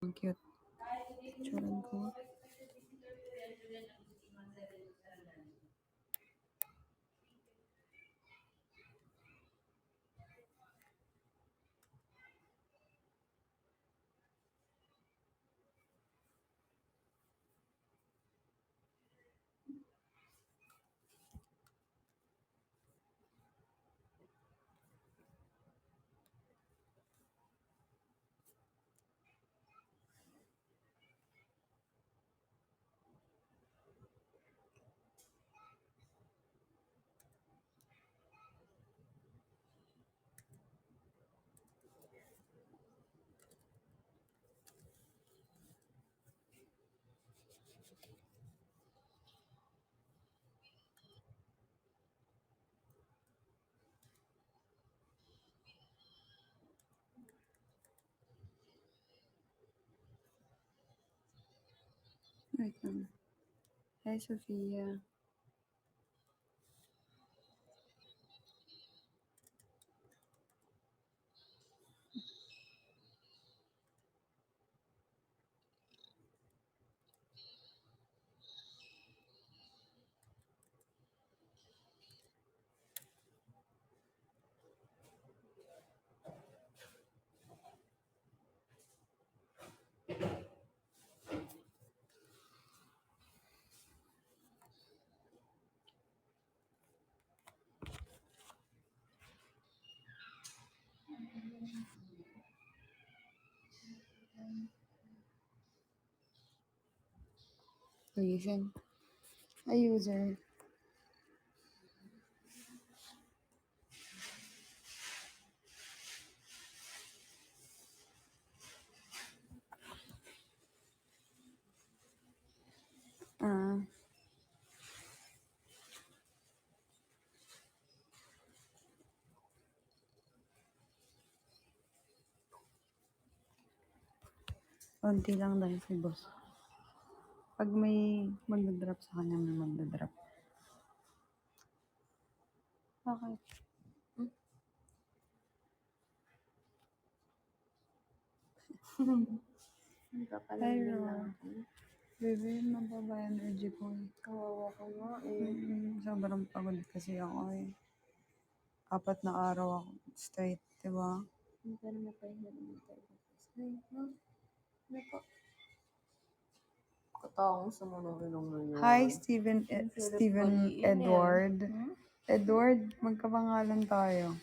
Ang cute. Picturean ko. Wait lang. Hi, Sophia. Listen. Hi, user. Ah, konti lang dahil si boss. Pag may magdadrop sa kanya, may magdadrop. Bakit? Hi, Ro. Baby, mababa energy ko eh. Kawawa ko nga eh. Sobrang pagod kasi ako eh. 4 na araw ako straight, diba? Hindi ka naman pahinga naman tayo. Ay, no? Ano po? Kataong sa mga ilong na yun. Hi, Steven Edward. Hmm? Edward, magkapangalan tayo.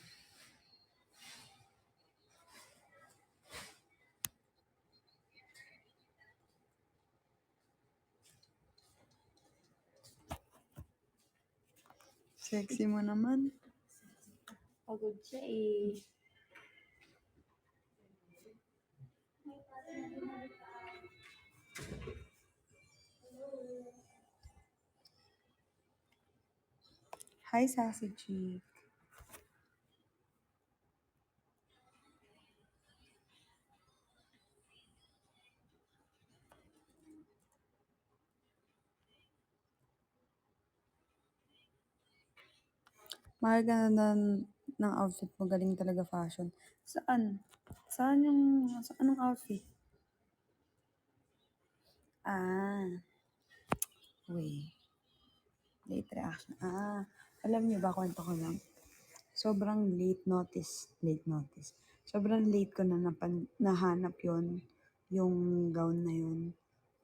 Sexy mo naman. Pagod siya eh. Hi, Sassy Chick. Mahal ka na ng outfit mo. Galing talaga fashion. Saan? Anong outfit? Ah, wait. Late reaction. Alam niyo ba, kwento ko lang. Sobrang late notice. Sobrang late ko na nahanap yung gown na yun.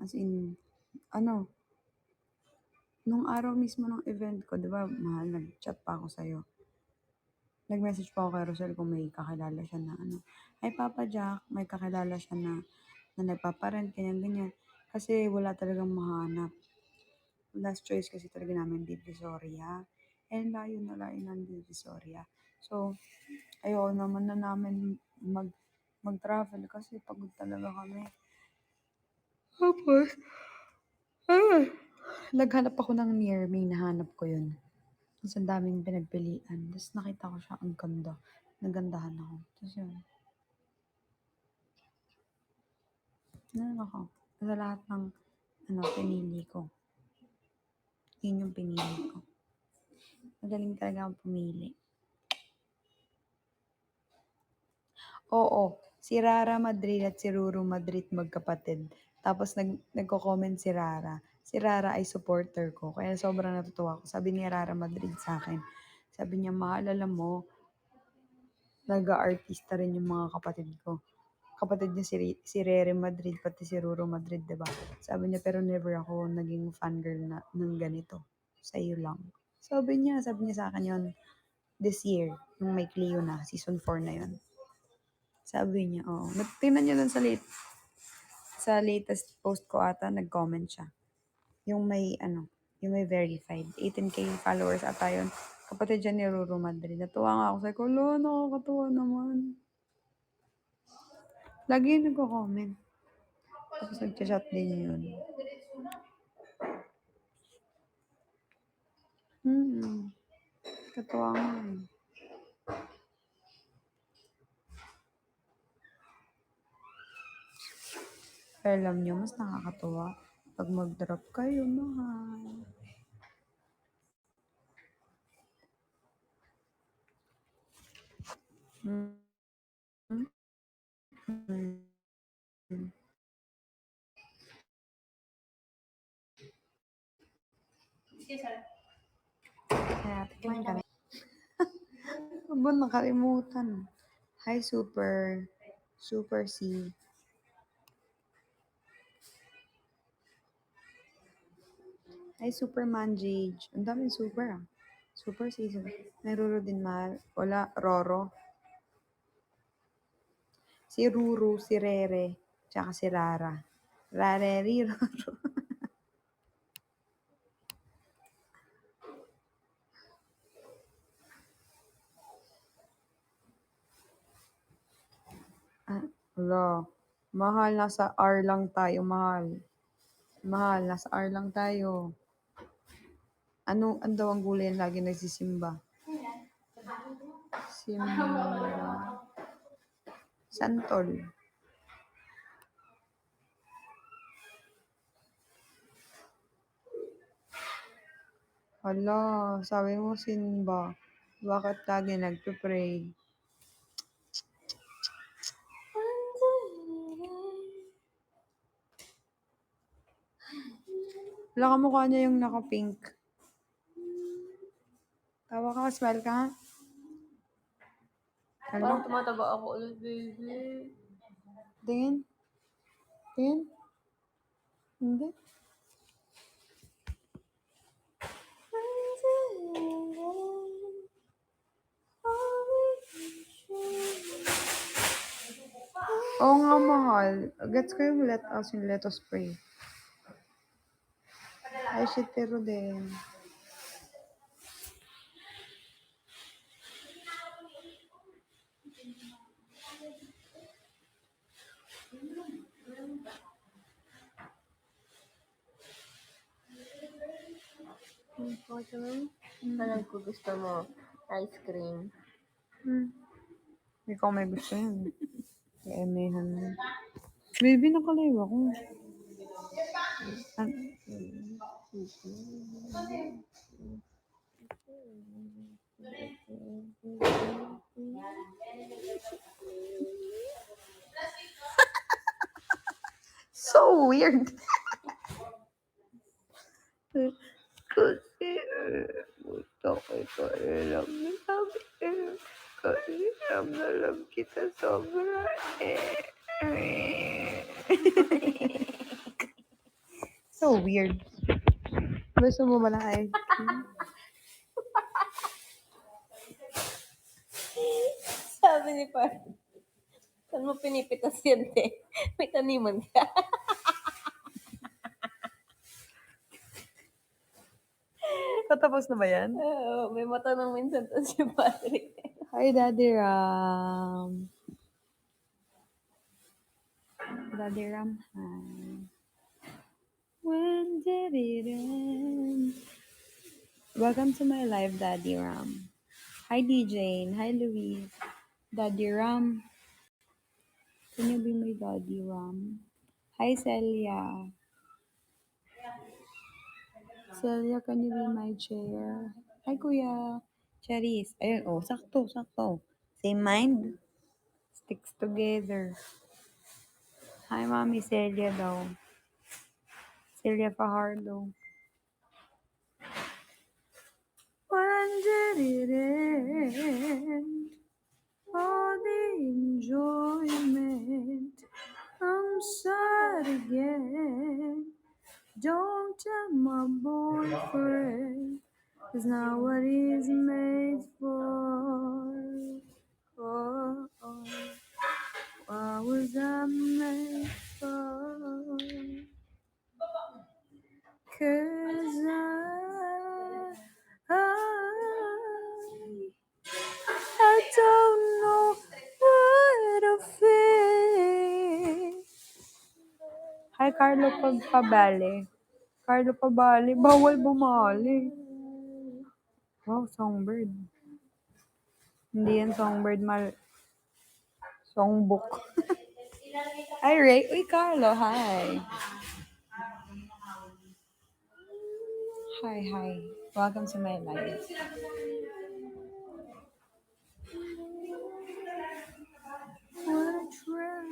As in, ano, nung araw mismo ng event ko, di ba, mahal, nag-chat pa ako sa'yo. Nag-message pa ako kay Rosel kung may kakilala siya na ano. Ay, Papa Jack, may kakilala siya na nagpaparent, ganyan. Kasi wala talagang mahanap. Last choice kasi talaga namin Divisoria. And layo ng Divisoria. So, ayaw naman na namin mag-travel kasi pagod talaga kami. Tapos, naghanap ako ng near me, nahanap ko yun. Tapos ang daming pinagpilian. Tapos nakita ko siya, ang ganda. Nagandahan ako. Tapos yun. Ano ako? Sa lahat ng pinili ko. Yun yung pinili ko. Magaling talaga akong pumili. Oo. Si Rara Madrid at si Ruru Madrid magkapatid. Tapos nagko-comment si Rara. Si Rara ay supporter ko. Kaya sobrang natutuwa ko. Sabi ni Rara Madrid sa akin. Sabi niya, mahal, alam mo, nag-aartista rin yung mga kapatid ko. Kapatid niya si Rere Madrid, pati si Ruru Madrid, diba? Sabi niya, pero never ako naging fangirl ng ganito. Sa iyo lang. Sabi niya sa akin yon this year, yung may Clio na, season 4 na yon. Sabi niya, oo. Tingnan niyo lang sa latest post ko ata, nag-comment siya. Yung may, yung may verified. 18K followers ata yun. Kapatid dyan ni Ruru Madrid. Natuwa nga ako. Sabi ko, lo, nakakatuwa naman. Lagi yun nagko-comment. Tapos nag-chat din yun. Katuwa nga eh. Pero alam nyo, mas nakakatuwa pag mag-drop kayo, mahal. Mm. Kaya, kumain kami. Aba, nakalimutan. Hi, Super C. Hi, Superman Jage. Ang daming super ah. Super season. May Ruru din mahal. Wala, Roro. Si Ruru, si Rere, tsaka si Rara. Rareri, Roro. Wala. Mahal, nasa R lang tayo, mahal. Mahal, nasa R lang tayo. Ano daw ang gulay na lagi nagsisimba? Simba. Santol. Hala, sabi mo Simba. Bakit lagi nagpe-pray? Wala kamukha niya yung naka-pink. Tawa ka, smile ka nga. Hello? Parang tumataba ako ulit, baby. Tingin? Tingin? Hindi? Oo nga, mahal. Gets ko yung let us pray. Ay, shitero din. Alam ko gusto mo ice cream. Ikaw may gusto yun. Emehan mo. Baby, nakaliwa ako. So weird. Kasi gusto ko ilam na sabi kasi alam na alam kita sobra So weird. Gusto mo ba ng ice cream? Sabi ni Par, saan mo pinipitas yan, te? May taniman ka. Tatapos na ba yan? Oo, may matanong minsan to si Patrick. Hi, Daddy Ram. Daddy Ram, hi. When did it end? Welcome to my live, Daddy Ram. Hi, DJ. Hi, Louise. Daddy Ram. Can you be my Daddy Ram? Hi, Celia. Celia, can you be my chair? Hi, Kuya. Cherries. Ayun, oh, sakto. Same mind. sticks together. Hi, Mami Celia daw. Celia Fajardo. When did it end? All the enjoyment. I'm sad again. Don't tell my boyfriend. It's not what he's made for. Oh, oh. What was I made for? 'Cause I don't know what to feel. Hi, Carlo Pagpabale. Carlo Pabale, bawal bumali. Wow, songbird. Hindi yan songbird, songbook. Hi, Ray. Uy, Carlo, hi. Hi, hi. Welcome to my life. What a trip.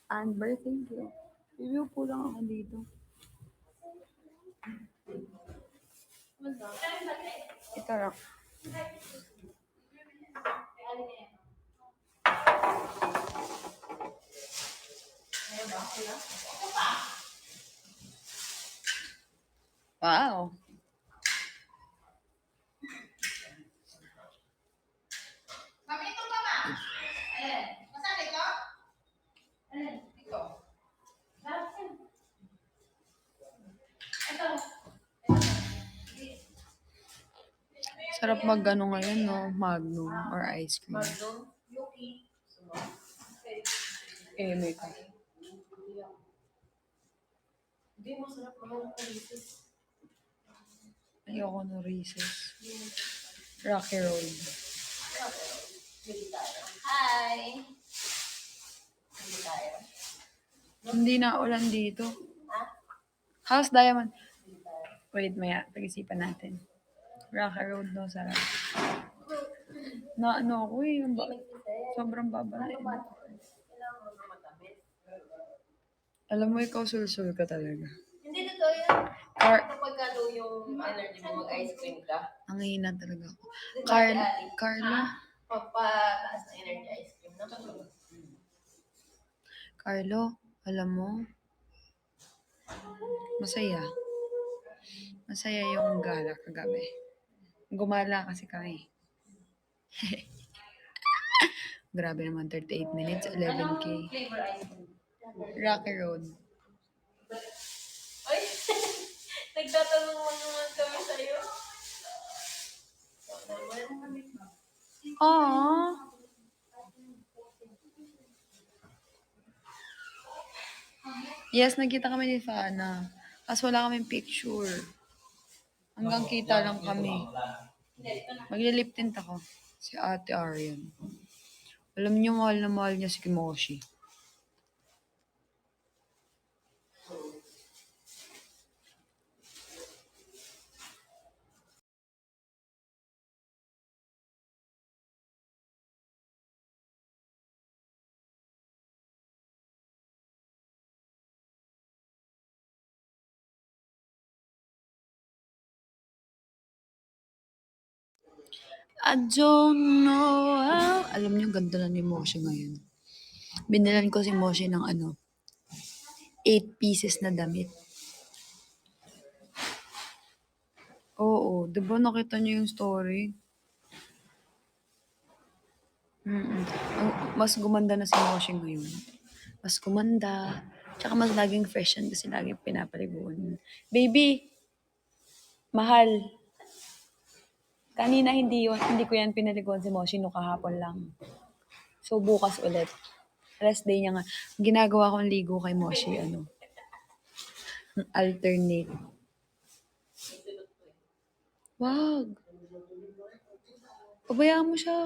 Amber, thank you. Review po lang ako dito. Ito lang. Wow. Sarap mag-ano ngayon, no? Magnum or ice cream. Eh, may ka. Hindi, masarap naman ang Reese's. Ayoko ng Reese's. Rocky Road. Hi! Hindi na ulan dito. House Diamond. Wait, maya. Pag-isipan natin. Rocky Road, no? Sarap. Na ano ako eh. Sobrang baba na yun. Alam mo, ikaw sulsul ka talaga. Hindi totoo yan. Kapag low yung energy mo, mag-ice cream ka. Ang hina talaga ako. Diba, Carlo? Papataas na energy ice cream. Carlo, alam mo, masaya. Masaya yung gala kagabi. Gumala kasi kami. Grabe naman, 38 minutes, 11K. Flavor ice cream. Rocky Road. Ay! Nagtatanong mo naman kami sa'yo. Aww. Yes, nagkita kami ni Fana. Kaso wala kaming picture. Hanggang kita lang kami. Maglilip tint ako. Si Ate Arian. Alam niyo, mahal na mahal niya si Kimoshi. I don't know how. Alam niyo, ganda na ni Moshi ngayon. Binilan ko si Moshi ng 8 pieces na damit. Oo, di ba nakita niyo yung story? Mas gumanda na si Moshi ngayon. Mas gumanda. Tsaka mas laging fresh yan kasi laging pinapaliguan. Baby! Mahal! Kanina hindi ko yan pinaliguan si Moshi no kahapon lang. So bukas ulit. Rest day niya nga. Ginagawa kong ligo kay Moshi, alternate. Wag! Pabayaan mo siya.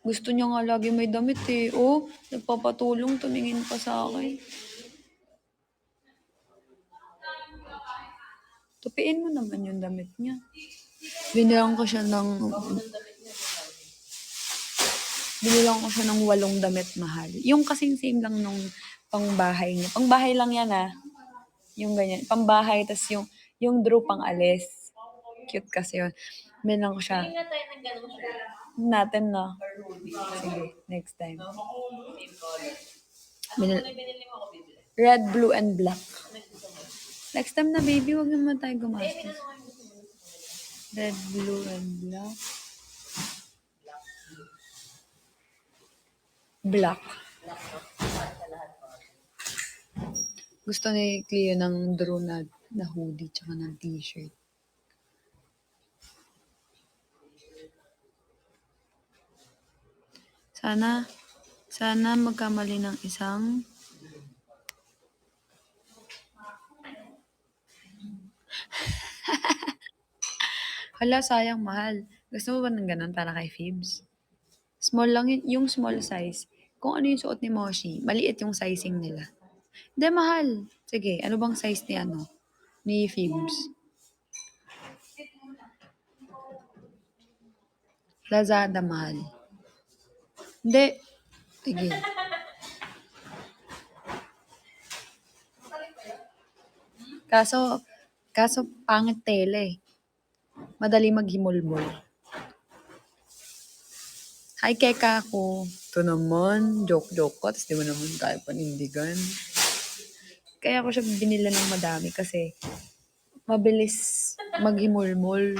Gusto niya nga lagi may damit eh. Oh, nagpapatulong, tumingin pa sa akin. Tupiin mo naman yung damit niya. Binilang ko siya ng Binilang ko siya ng 8 damit mahal. Yung kasing same lang nung pangbahay niya. Pangbahay lang yan ah. Yung ganyan. Pangbahay, tas yung Drew pang alis. Cute kasi yun. Binilang ko siya. Hindi nga tayo ng ganong shirt. Natin na. Sige, next time. Binil- Binili mo ako bibili. Red, blue, and black. Next time na baby, wag naman tayo gumastos. Red, blue, and black. Black. Gusto ni Cleo ng Drew na hoodie tsaka ng t-shirt. Sana magkamali ng isang hala, sayang mahal. Gusto mo ba ng ganun para kay Phoebes? Small lang yung small size. Kung ano yung suot ni Moshi, maliit yung sizing nila. Hindi, mahal. Sige, ano bang size ni ni Phoebes? Lazada, mahal. Hindi. Sige. Kaso pangit tela eh. Madali maghimulmul. Hi, Keka ako. Ito naman, joke-joke ko, tapos di mo naman tayo panindigan. Kaya ko siya binila ng madami kasi mabilis maghimulmul.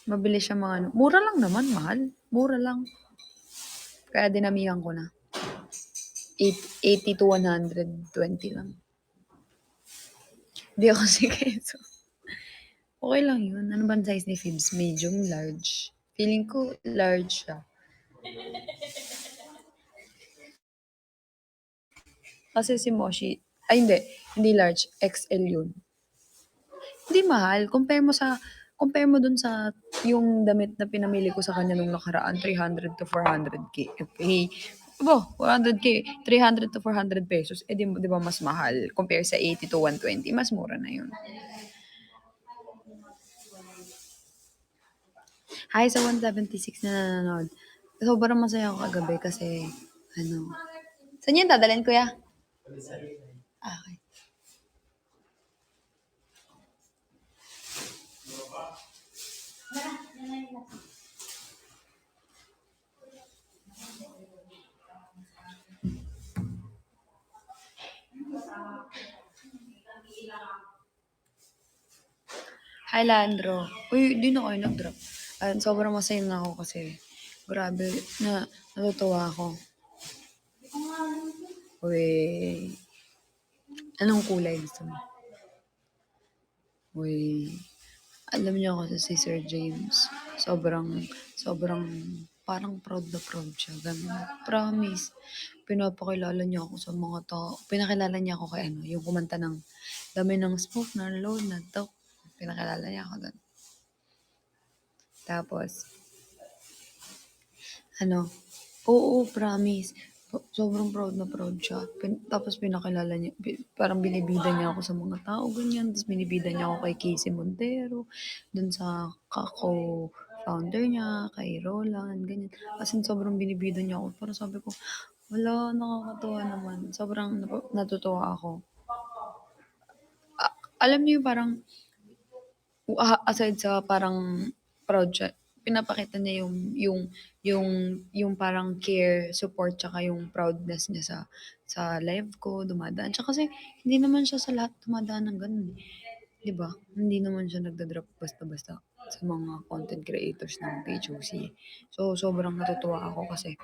Mabilis siya mura lang naman, mahal. Mura lang. Kaya dinamihan ko na. 80 to 120 lang. Hindi ako si Keso. Okay lang yun. Ano ba ang size ni Phoebes? Medium, large. Feeling ko large siya. Kasi si Moshi, ay hindi large, XL yun. Hindi mahal. Compare mo dun sa yung damit na pinamili ko sa kanya nung nakaraan, 300 to 400k. Okay. Aba, 400k, 300 to 400 pesos. Eh di ba mas mahal compare sa 80 to 120, mas mura na yun. Hi sa 176 na nanonood. Sobrang masaya ako kagabi kasi saan yan dadalhin kuya? Okay. Hi, Landro. Uy, di na kayo nag-drop. Sobrang masaya na ako kasi grabe, natutuwa ako. Uy, anong kulay gusto mo? Uy, alam niyo kasi si Sir James, sobrang parang proud na proud siya. Ganun. Promise. Pinapakilala niya ako sa mga tao. Pinakilala niya ako kay yung kumanta ng dami ng smoke na load na talk. Pinakilala niya ako doon. Tapos, oo, promise. Sobrang proud na proud siya. Tapos pinakilala niya, parang binibida niya ako sa mga tao, ganyan. Tapos binibida niya ako kay Casey Montero, dun sa kako founder niya, kay Roland, ganyan. As in, sobrang binibida niya ako. Parang sabi ko, wala, nakakatuwa naman. Sobrang natutuwa ako. Alam niyo parang, aside sa parang proud siya, pinapakita niya yung parang care, support, tsaka yung proudness niya sa life ko, dumadaan siya. Kasi hindi naman siya sa lahat dumadaan ng ganun. Di ba? Hindi naman siya nagda-drop basta-basta sa mga content creators ng PHOC. So, sobrang natutuwa ako kasi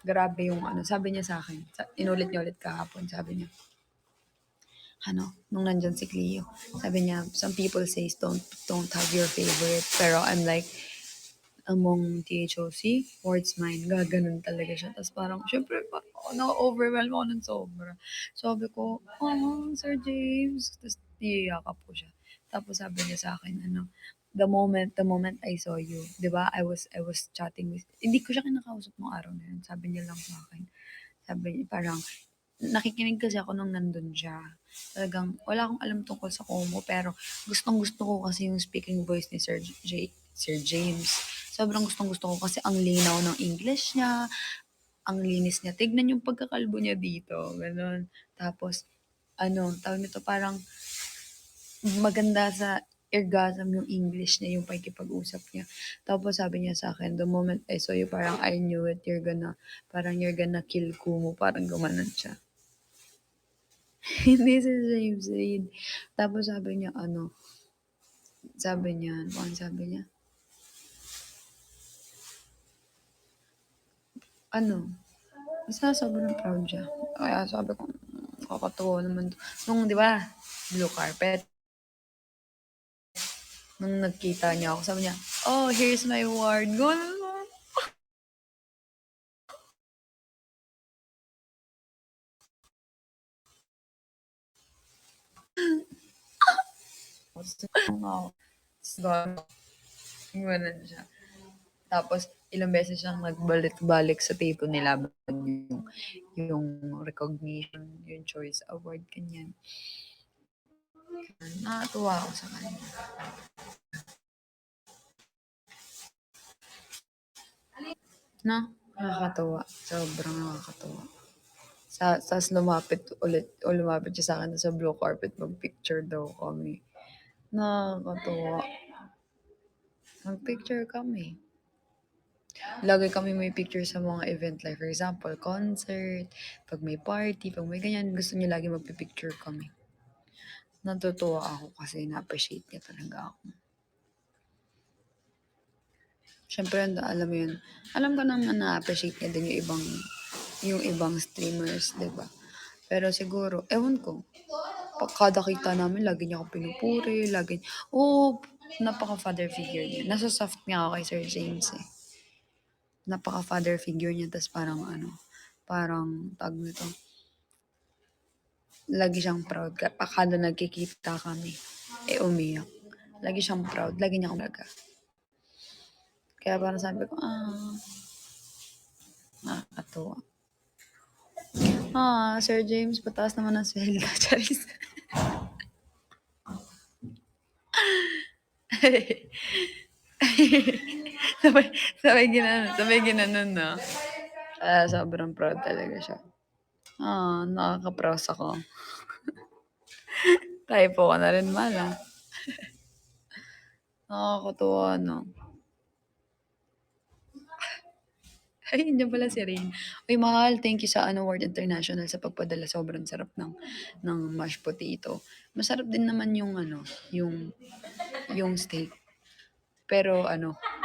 grabe yung sabi niya sa akin, inulit niya ulit kahapon, sabi niya, nung nandyan si Cleo. Sabi niya, some people say don't have your favorite. Pero I'm like, among THOC, words mine. Gaganon talaga siya. Tapos parang, syempre, na-overwhelm ako ng sobra. Sabi ko, Sir James. Tapos niyayakap ko siya. Tapos sabi niya sa akin, the moment I saw you, di ba, I was chatting with, hindi ko siya kinakausap ng araw na yun. Sabi niya lang sa akin, sabi niya, parang, nakikinig kasi ako nung nandun siya. Talagang wala akong alam tungkol sa Kumu, pero gustong-gusto ko kasi yung speaking voice ni Sir James. Sobrang gustong-gusto ko kasi ang linaw ng English niya, ang linis niya. Tignan yung pagkakalbo niya dito, gano'n. Tapos, ano, tawag nito, parang maganda sa orgasm yung English niya, yung pakikipag-usap niya. Tapos sabi niya sa akin, the moment I saw you, parang I knew it, you're gonna kill Kumu, parang gumanon siya. Hindi si James Reid. Tapos sabi niya, ano, basta sobrang proud siya. Kaya sabi ko, kakatuwa naman. Nung, di ba, blue carpet, nung nagkita niya ako, sabi niya, oh, here's my award. Gano'n. Gano'n siya. Tapos, ilang beses siyang nagbalik-balik sa table nila yung recognition, yung choice award, ganyan. Nakatuwa ako sa kanya. No? Nakakatuwa. Sobrang nakakatuwa. Tapos lumapit siya sa akin sa blue carpet, mag-picture daw kami. Nakakatuwa. Mag-picture kami. Lagi kami may picture sa mga event, like for example, concert, pag may party, pag may ganyan, gusto niya lagi magpipicture kami. Natutuwa ako kasi na-appreciate niya talaga ako. Siyempre, alam mo yun, alam ko naman na-appreciate niya din yung ibang streamers, di ba? Pero siguro, ewan ko, kada kita namin, lagi niya ako pinupuri, napaka-father figure niya. Nasa soft nga ako kay Sir James eh. Napaka-father figure niya, tas parang, tag nito, lagi siyang proud. Kada nagkikita kami, umiyak. Lagi siyang proud, lagi niya akong laga. Kaya parang sabi ko, nakakatuwa. Sir James, pataas naman ang sweldo. Charis. sabay ginanon, no? Sobrang proud talaga siya. Nakaka-proud ako. Typo ka na rin, Mala. Nakakatuwa, no? Ay, hindi pala si Rain. Uy, mahal, thank you sa World International sa pagpadala. Sobrang sarap ng mashed potato. Masarap din naman yung steak. Pero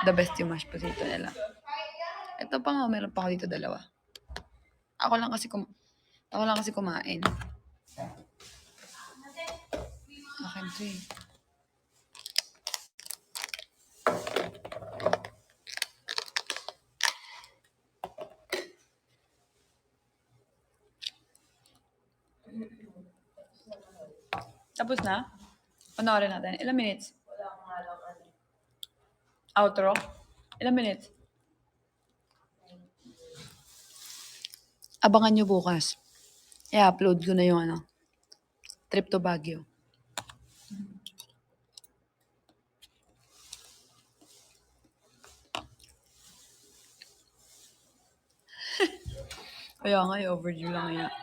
the best yung mashed potato nila. Ito pa nga, meron pa ako dito dalawa. Ako lang kasi kumain. Akin to eh. Tapos na? Panoorin natin. Ilang minutes? Outro? Ilang minutes? Abangan nyo bukas. I-upload ko na yung trip to Baguio. Kaya nga, overdue lang yan.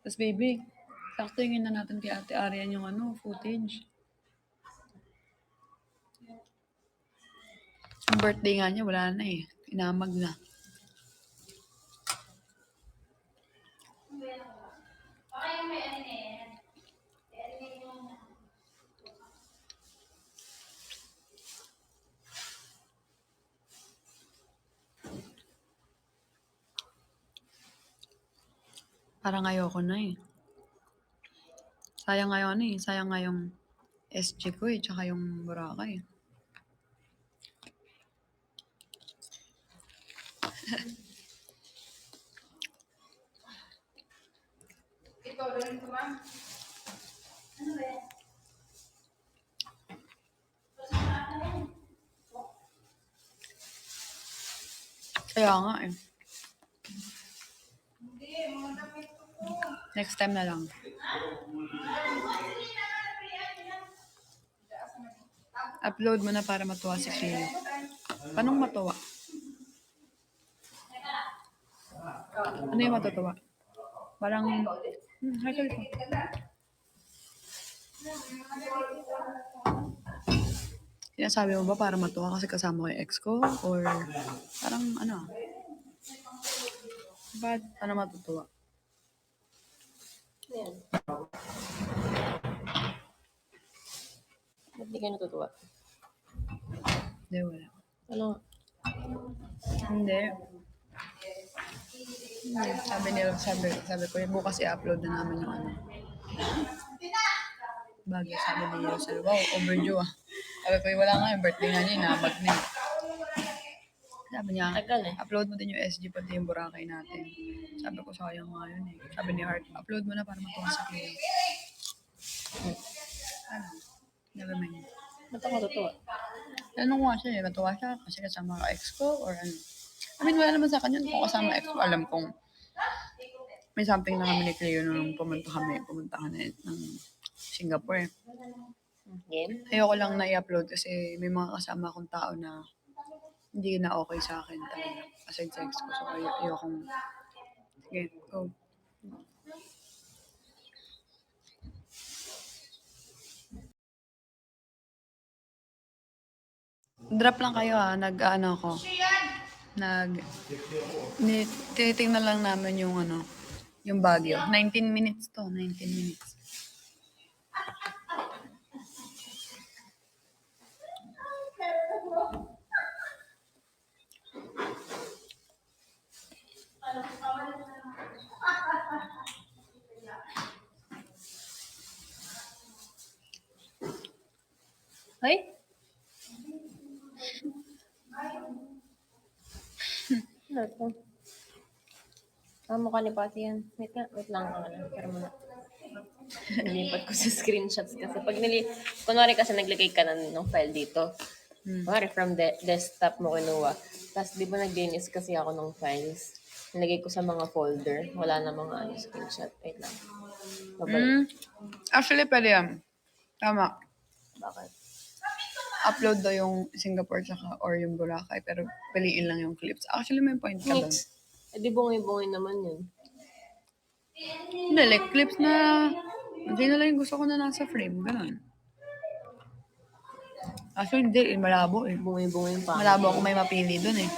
Tapos baby, sakto na natin kay Ate Arian yung footage. Yung birthday nga niya, wala na eh. Inamag na. Parang ayoko na eh. Sayang nga yung SG ko eh, tsaka yung Boracay. Kaya nga eh. Next time na lang. Upload mo na para matuwa si Cleo. Paano matuwa? Ano yung matutuwa? Parang, hackle ko. Sinasabi mo ba para matuwa kasi kasama ko yung ex ko? Or parang ano? Ba't paano matutuwa? Ayan. Ba't di ka natutuwa? Hindi, wala. Ano? Hindi. Sabi ko, bukas i-upload na namin yung ano. Bagay, sabi ni Rosel, wow, overdue ah. Sabi ko, wala nga yung birthday nga niya, inabag na eh. Sabi niya, Tagal eh. upload mo din yung SG pati yung Boracay natin. Sabi ko, sayang nga yun eh. Sabi ni Heart, upload mo na para matuwa sa Cleo. Ano? Never mind. Ba't ako natutuwa? Tanong ko nga siya eh, matuwa siya kasi kasama ka ex ko or ano. I mean, wala naman sa kanya kung kasama ex ko. Alam kong may something na kami ni Cleo nung pumunta kami ng Singapore. Game? Ayoko lang na i-upload kasi may mga kasama akong tao na hindi na okay sa akin talaga. Aside sa ex ko. So, ayokong... Sige, go. Drop lang kayo ha. Nag-ano ko. Tinitingnan lang namin yung ano, yung Baguio. 19 minutes to. 19 minutes. Ay? Ano to? Mukha ni Pati yan. Wait lang. Pero muna. Nilipat ko sa screenshots kasi kunwari kasi naglagay ka ng file dito. Kunwari from the desktop mo kinuha. Tapos di ba nag-DNS kasi ako ng files. Nilagay ko sa mga folder. Wala na mga screenshot. Wait lang. Babalik. Actually, pwede yan. Tama. Bakit? Upload daw yung Singapore tsaka or yung Boracay pero piliin lang yung clips. Actually, may point ka doon. Mix. Eh di bungay-bungay naman yun. Hindi, like clips na hindi na lang yung gusto ko na nasa frame. Ganun. Actually, hindi. Malabo eh. Bungay-bungay pa. Malabo ako may mapili doon eh.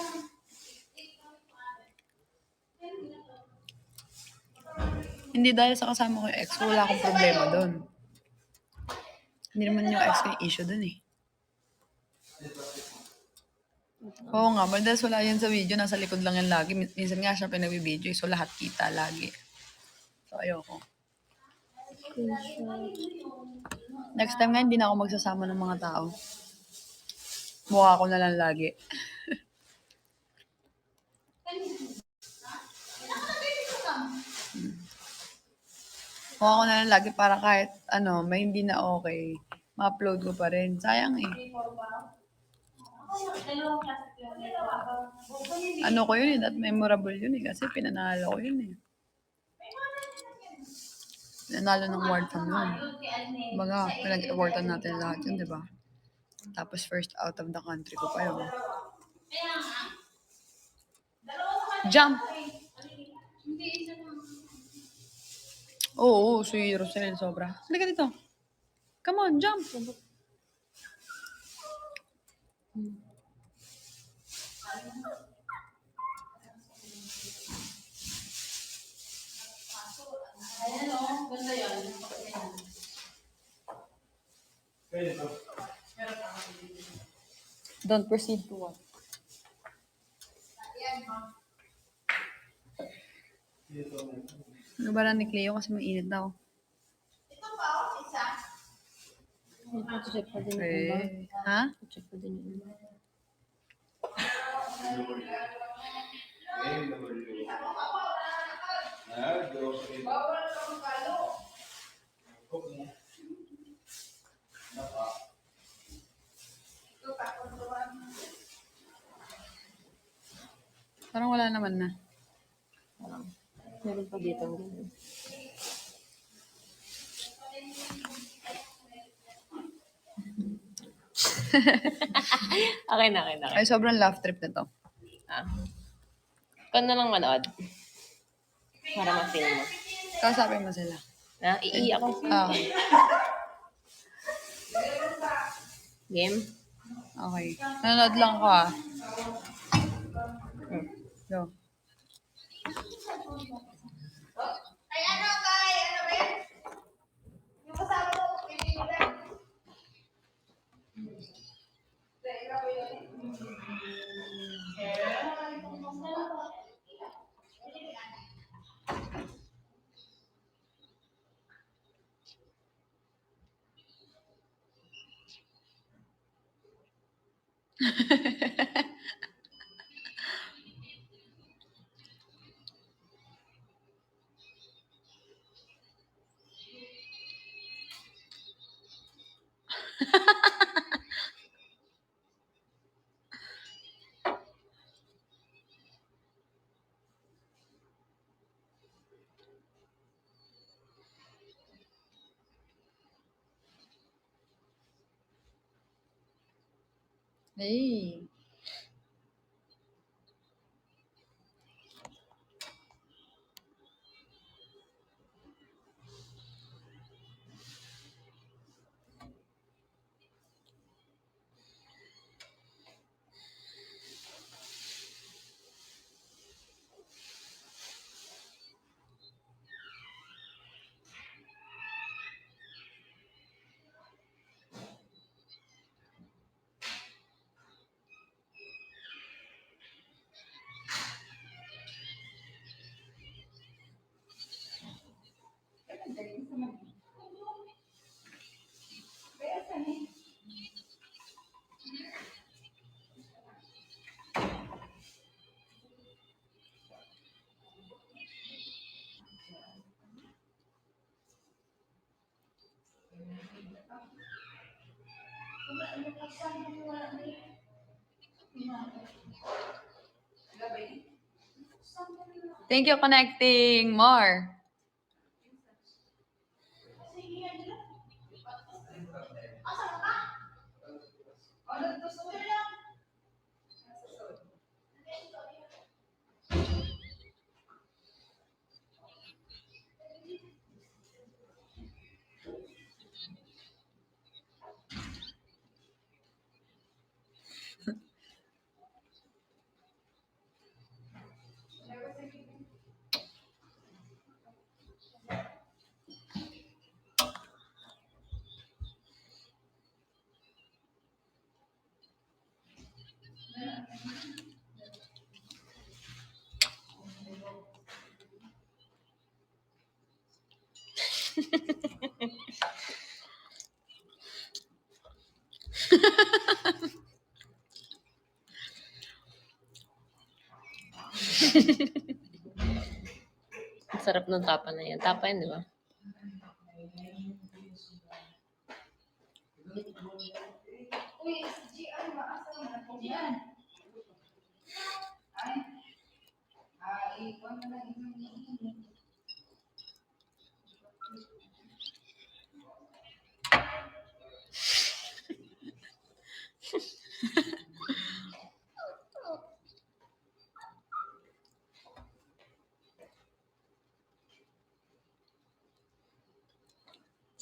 Hindi dahil sa kasama ko yung ex ko, wala akong problema doon. Hindi naman yung ex ko yung issue doon eh. Oo nga, madalas wala yan sa video, nasa likod lang yan lagi. Minsan nga siya pinagbibideo, so lahat kita lagi. So ayoko. Next time nga, hindi na ako magsasama ng mga tao. Mukha ko na lang lagi. Mukha ko na lang lagi para kahit may hindi na okay, ma-upload ko pa rin. Sayang eh. Ano ko yun eh, that memorable yun eh, kasi pinanalo ko yun eh. Pinanalo ng award from yun. Baga, pinag-awardan natin lahat yun, di ba? Tapos first out of the country ko pa yun. Jump! Oo, si Rosel sobra. Halika dito. Come on, jump! Don't proceed to what? Ano ba lang ni Cleo kasi mainit daw? Check pa din yung iba. Ha? Check pa din yung iba. Parang wala naman na. Meron pa dito. Ganun. Okay na, okay na. Okay. Ay, sobrang laugh trip na to. Ah. Ikaw na lang manood. Para ma-feel mo. Kausapin mo sila. Na, iiyak ako. Okay. Game? Okay. Nanonood lang ako ah. Go. Hey. Thank you connecting more. Ang sarap ng tapa na yan. Tapa yan, di ba?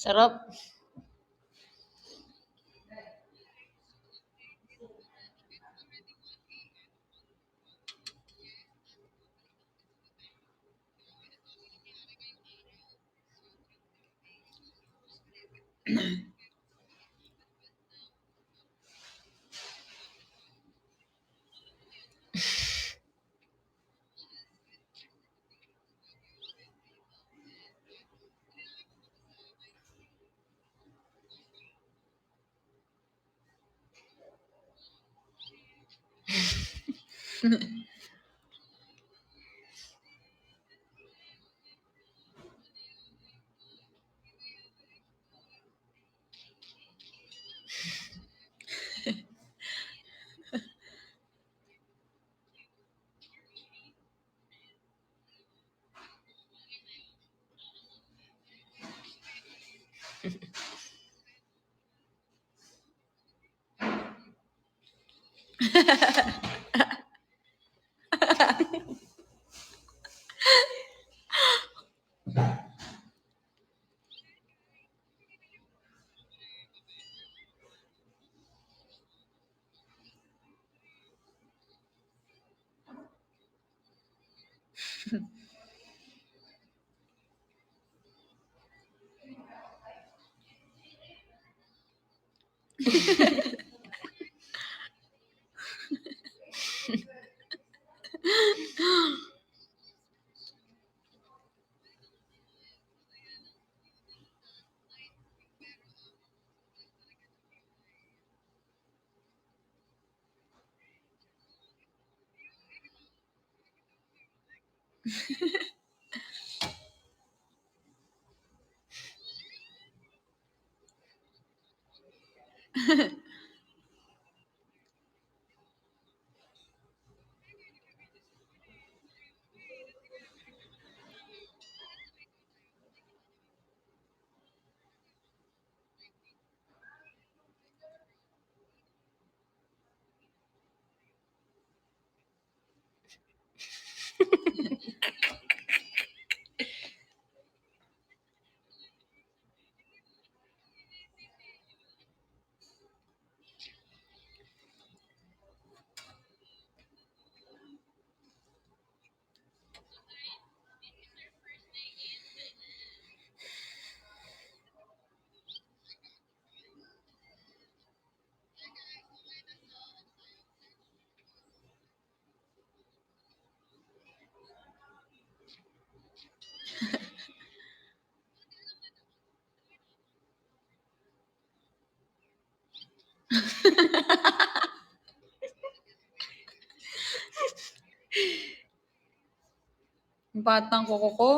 Sarap. Yung batang kuko ko.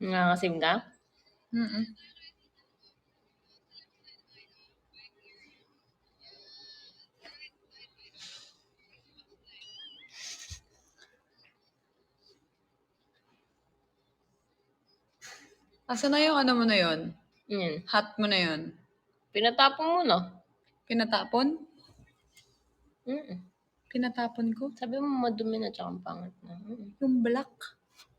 Nangangasim ka? Mm-mm. Asa na yung ano mo na yun? Yan. Hat mo na yun? Pinatapon mo na. Pinatapon? Mm. Pinatapon ko? Sabi mo madumi na tsaka ang pangit na. Mm. Yung black.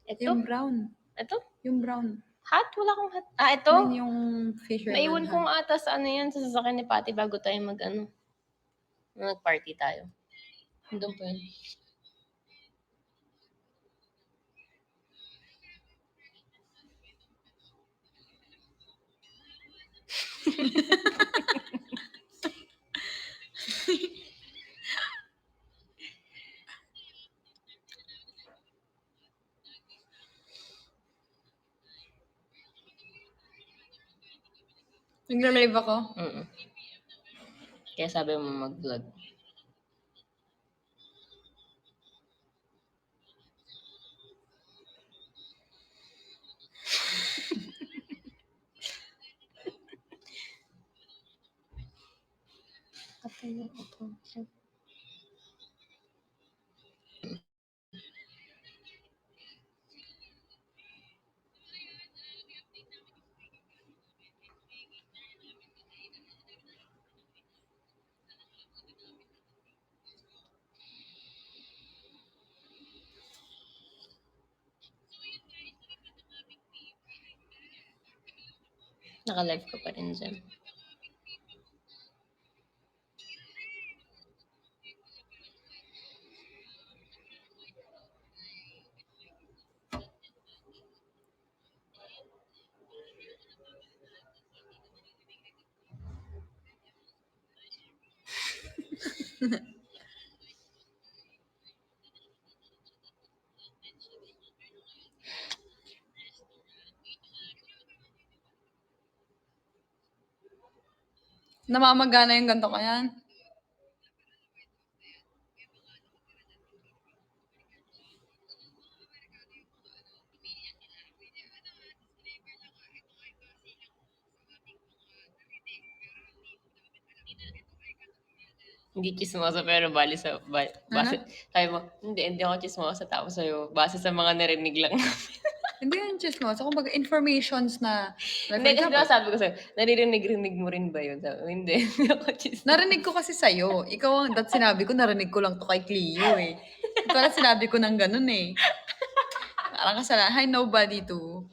Ito? Yung brown. Ito? Yung brown. Hat? Wala akong hat. Ah, ito? Yun yung fisherman Naiwan hat. kong ata sa ano yan, sa sasakyan ni Patty bago tayo nag-party tayo. Doon po yun. Nagla-live ako? Mm. Kaya sabi mo mag-vlog. Naka-live ka pa rin dyan. Namamagana yung ganito kaya? Hindi chismosa pero base, sabi mo, hindi ako chismosa tapos sa'yo, base sa mga narinig lang. Hindi yan chismosa. Kumbaga, informations na, like, Hindi, for kasi example, sabi ko sa'yo, naririnig-rinig mo rin ba yun? Sabi ko, hindi ako chismosa. narinig ko kasi sa'yo. Ikaw ang, sinabi ko, narinig ko lang to kay Cleo eh. Ikaw lang sinabi ko ng ganun eh. Parang kasalanan. Hi, nobody to.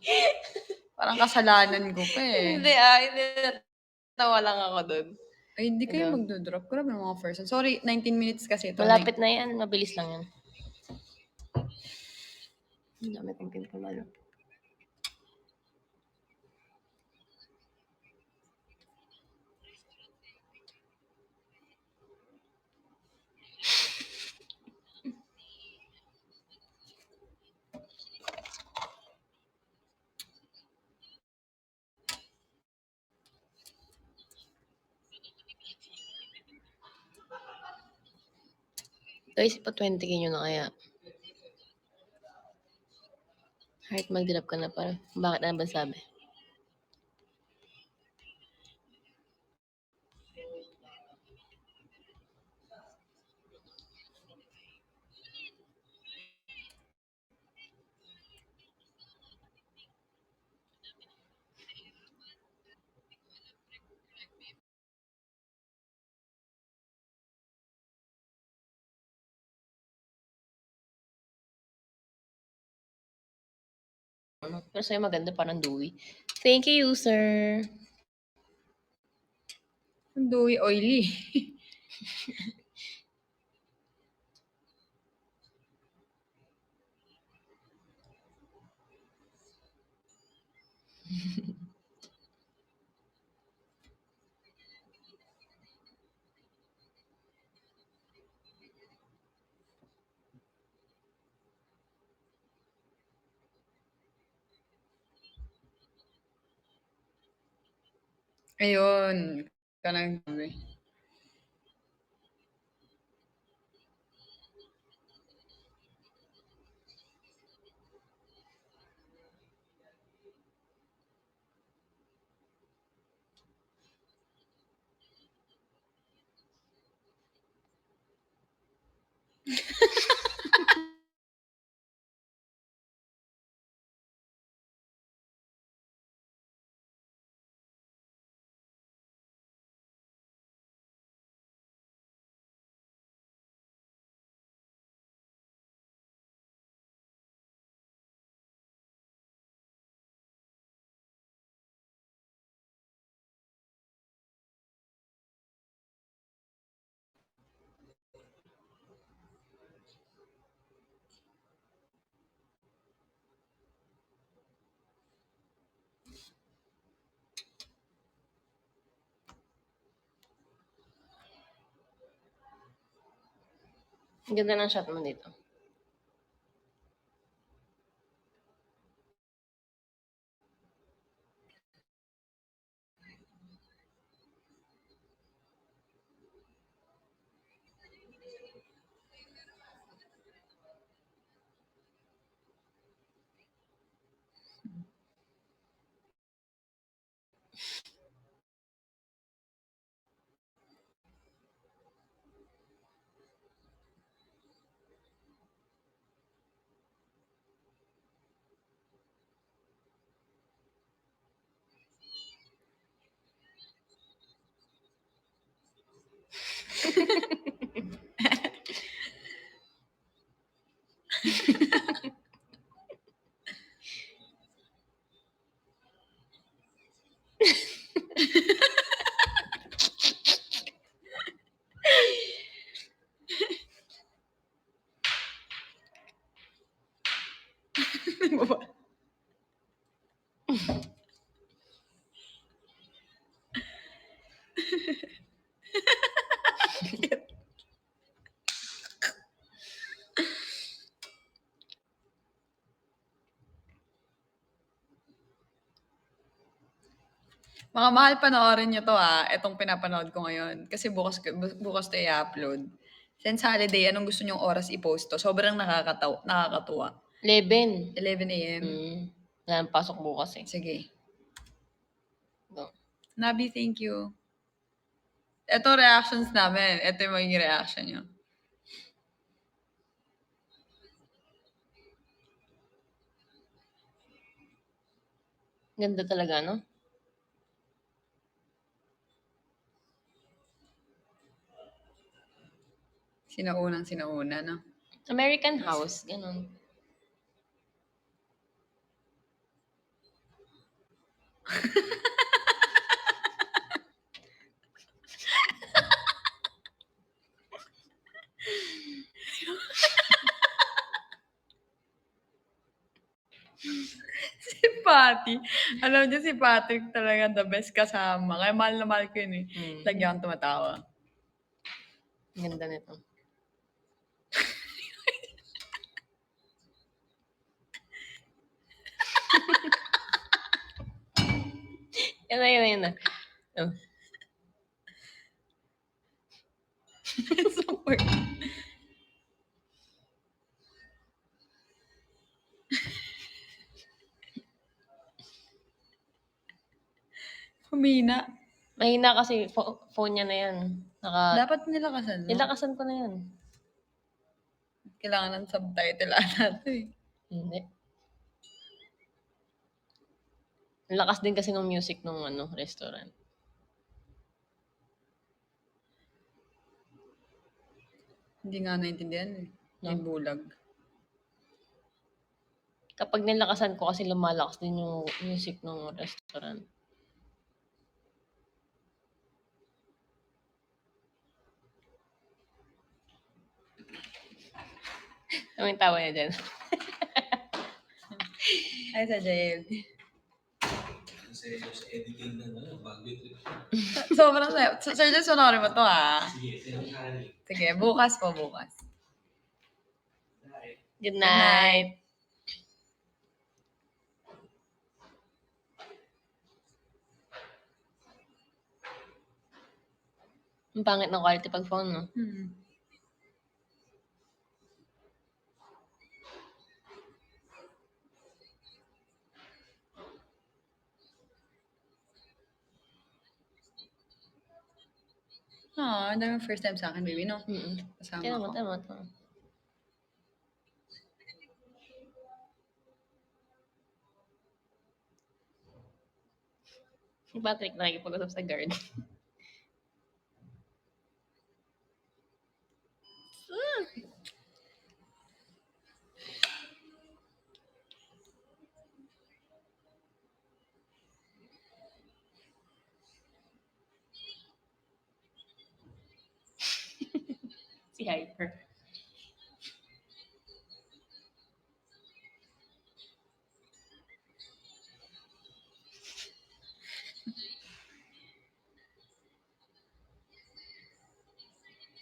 Parang kasalanan ko pa eh. Hindi. Tawa lang ako dun. Ay, hindi kayo Ano? magdo-drop. Grabe mga person. Sorry, 19 minutes kasi ito. Malapit na yan, mabilis lang yan. Ang dami kong pimpumalo. Guys, pa 20k nyo na kaya. Heart, mag-drop ka na para. Bakit na ba sabi? Pero sa'yo maganda, parang dewy. Thank you, user. Ang dewy, oily. Ayun. Kanang sabi. Ang ganda ng shot mo dito. Mga mahal, panoorin nyo to itong pinapanood ko ngayon. Kasi bukas to i-upload. Since holiday, anong gusto nyong oras i-post to? Sobrang nakakatuwa. 11. 11 a.m. Wala nang pasok bukas eh. Sige. Go. Nabi, thank you. Ito reactions namin. Ito yung magiging reaction nyo. Ganda talaga, no? Sinauna, no? American House, ganun. Si Patty. Alam niyo, si Patrick talaga the best kasama. Kaya mahal na mahal ko yun eh. Lagi akong tumatawa. Ganda nito. Yan na. Oh. So weird. Humina. Mahina kasi phone niya na yan. Dapat nilakasan mo. Nilakasan ko na yan. Kailangan ng subtitle ata eh. Hindi. Ang lakas din kasi ng music ng restaurant. Hindi nga naintindihan eh. Yung bulag. Kapag nilakasan ko kasi lumalakas din yung music ng restaurant. Ano yung tawa niya dyan? Ay, sa jail. Sa editing ng bago trip. Sobrang sayo. Sir, just sonorin mo to ah. Sige, tinangkari. Sige, bukas po. Good night. Ang pangit ng quality pag phone, no? Ang dami first time sa akin, baby, no? Kasama ko. Tama. Si Patrick nakikipag-usap sa guard. Si Hyper.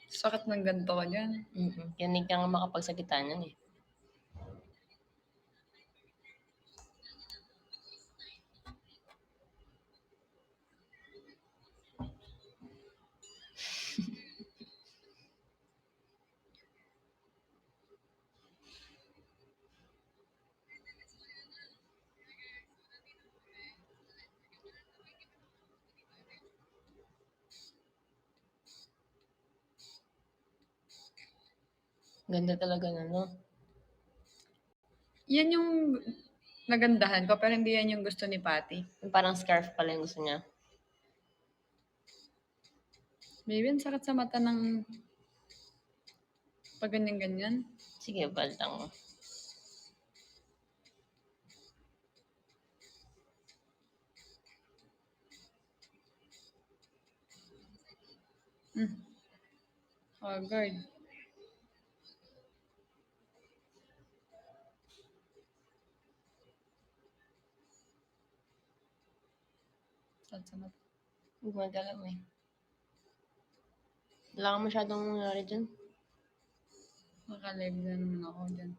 Sakit ng ganito ka dyan. Yan hindi ka nga makapagsalita niyan eh. Ganda talaga na, no? Yan yung nagandahan ko, pero hindi yan yung gusto ni Patty. Yung parang scarf pala yung gusto niya. Baby, ang sakit sa mata ng pag ganyan. Sige, baltang mo. Oh, guard. Sakit sa mata. Gumagalaw eh. Wala ka masyadong nangyari dyan. Makalive na naman ako dyan.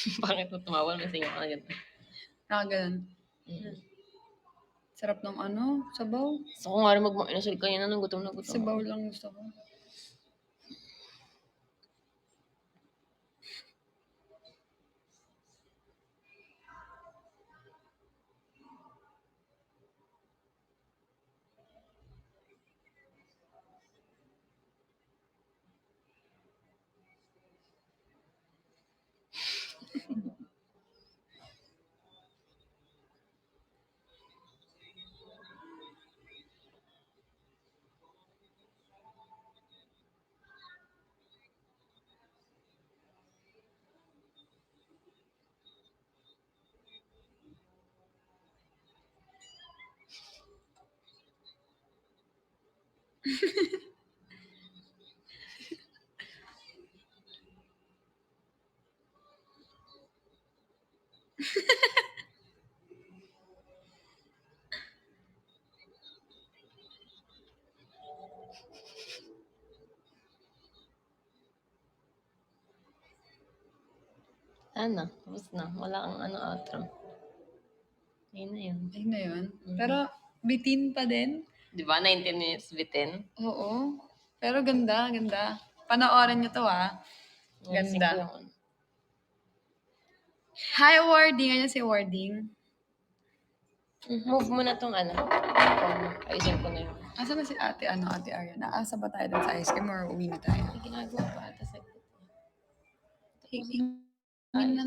Bakit mo tumawa? May singaw ka ganun. Nakaganon. Mm. Sarap ng ano, sabaw. Gusto ko nga rin inasal kanina nung gutom na gutom. Sabaw lang gusto ko. Ano? Tapos na. Wala kang outro. Ayun na yun. Ayun na yun. Pero bitin pa din. Di ba? 19 minutes bitin. Oo. Pero ganda, ganda. Panoorin nyo to Ganda. Yun. Hi, Warding. Ayan si Warding. Move mo na tong ayusin ko na yun. Asa ba si ate, ate Arya? Naasa ba tayo dun sa ice cream or uwi na tayo? May ginagawa pa ata sa Hingin na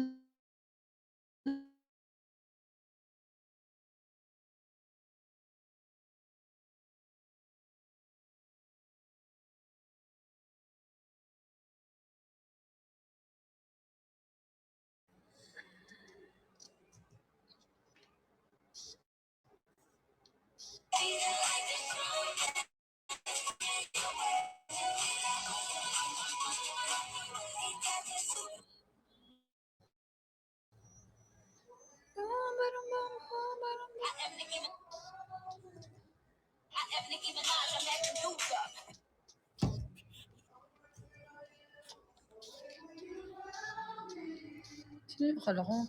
sino yung akala ko?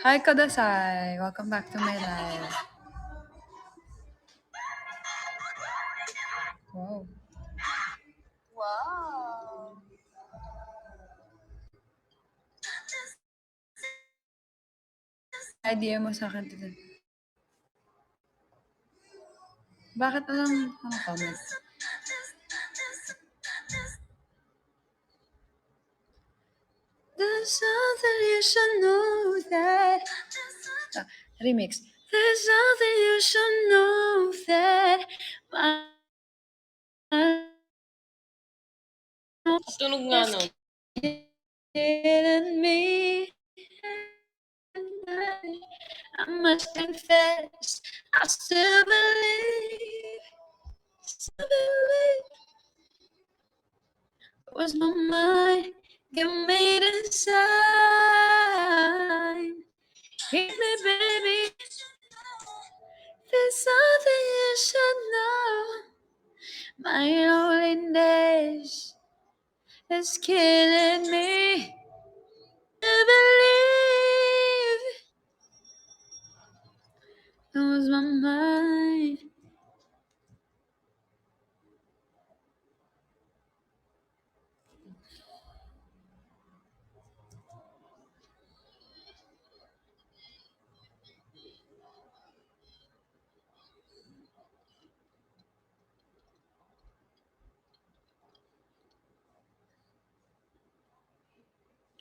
Hi, Kadasai. Welcome back to my live. Wow. Wow. Idea mo sa akin dito. Bakit alam comment? There's something you should know that. Remix. There's something you should know that. Tunog nga nun. In me. I must confess, I still believe it was my mind that made a sign. Hit me, baby. There's something you should know. My loneliness is killing me. I believe it was my mind.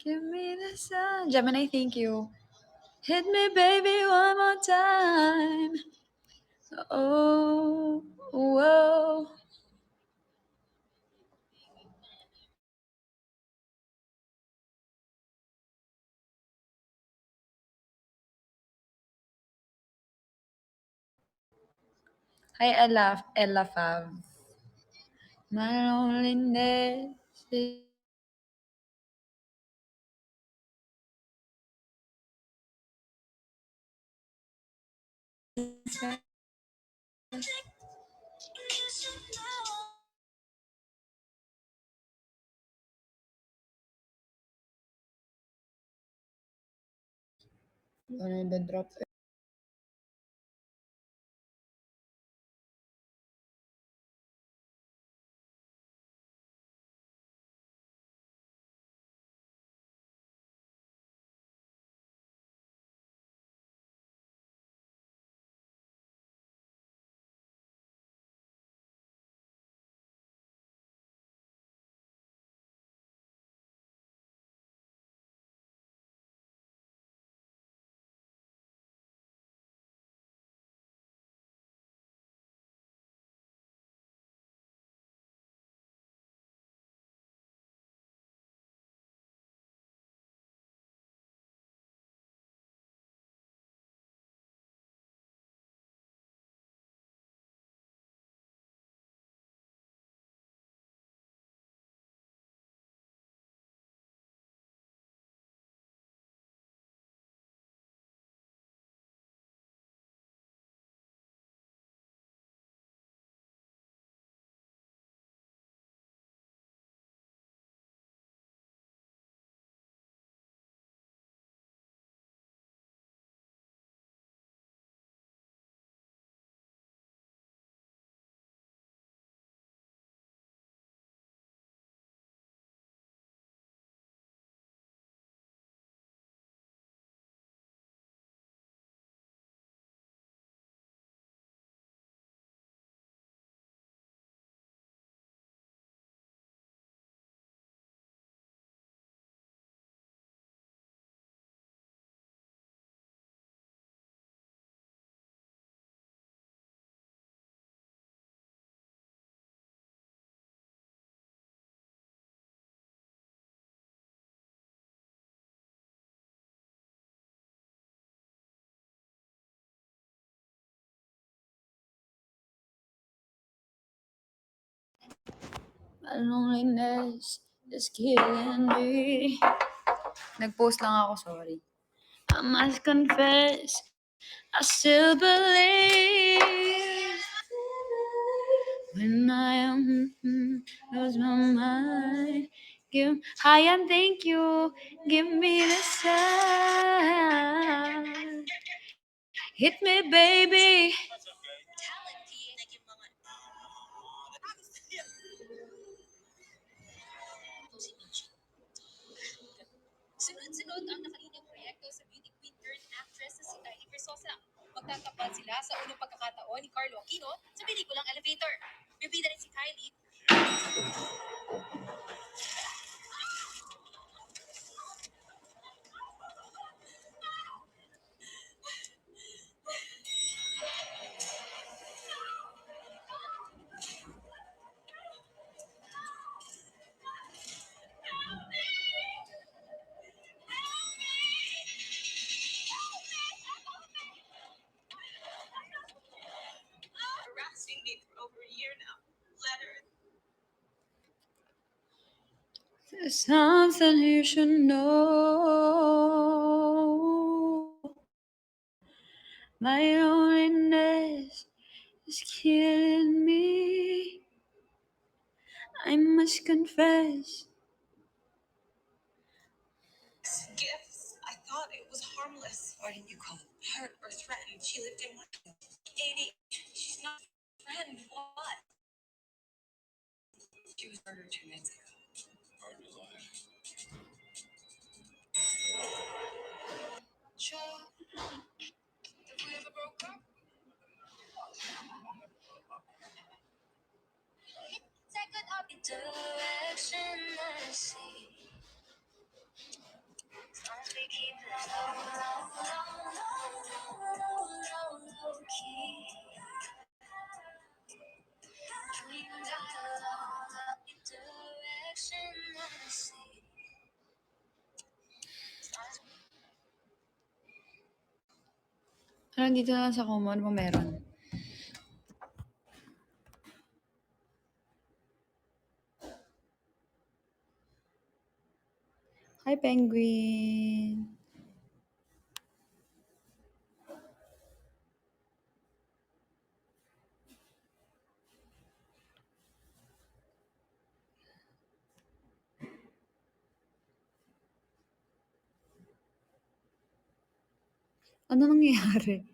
Give me the sun. Gemini, thank you. Hit me, baby, one more time. Oh, whoa. Hi, Ella Fav. My loneliness is Ano drop? Loneliness is killing me. Nag-post lang ako, sorry. I must confess, I still believe when I am lose my mind. Give hi and thank you. Give me the sign. Hit me, baby. Sunod-sunod ang nakalinyang proyekto sa beauty queen turned actress na si Kylie Versosa. Magtatapad sila sa unang pagkakataon ni Carlo Aquino sa pelikulang Elevator. Bibida rin si Kylie. Harassing me for over a year now. Letter. There's something you should know. My loneliness is killing me. I must confess. Gifts. I thought it was harmless. Why didn't you call it hurt or threaten? She lived in one. Katie, she's not a friend. What? She was murdered 2 nights ago. Hard to lie. Sure. If we ever broke up. Second up the direction I see. As long as we keep it low key. We got the direction I see. Ano, dito na lang sa Como. Ano ba meron? Hi, Penguin. Ano nangyayari?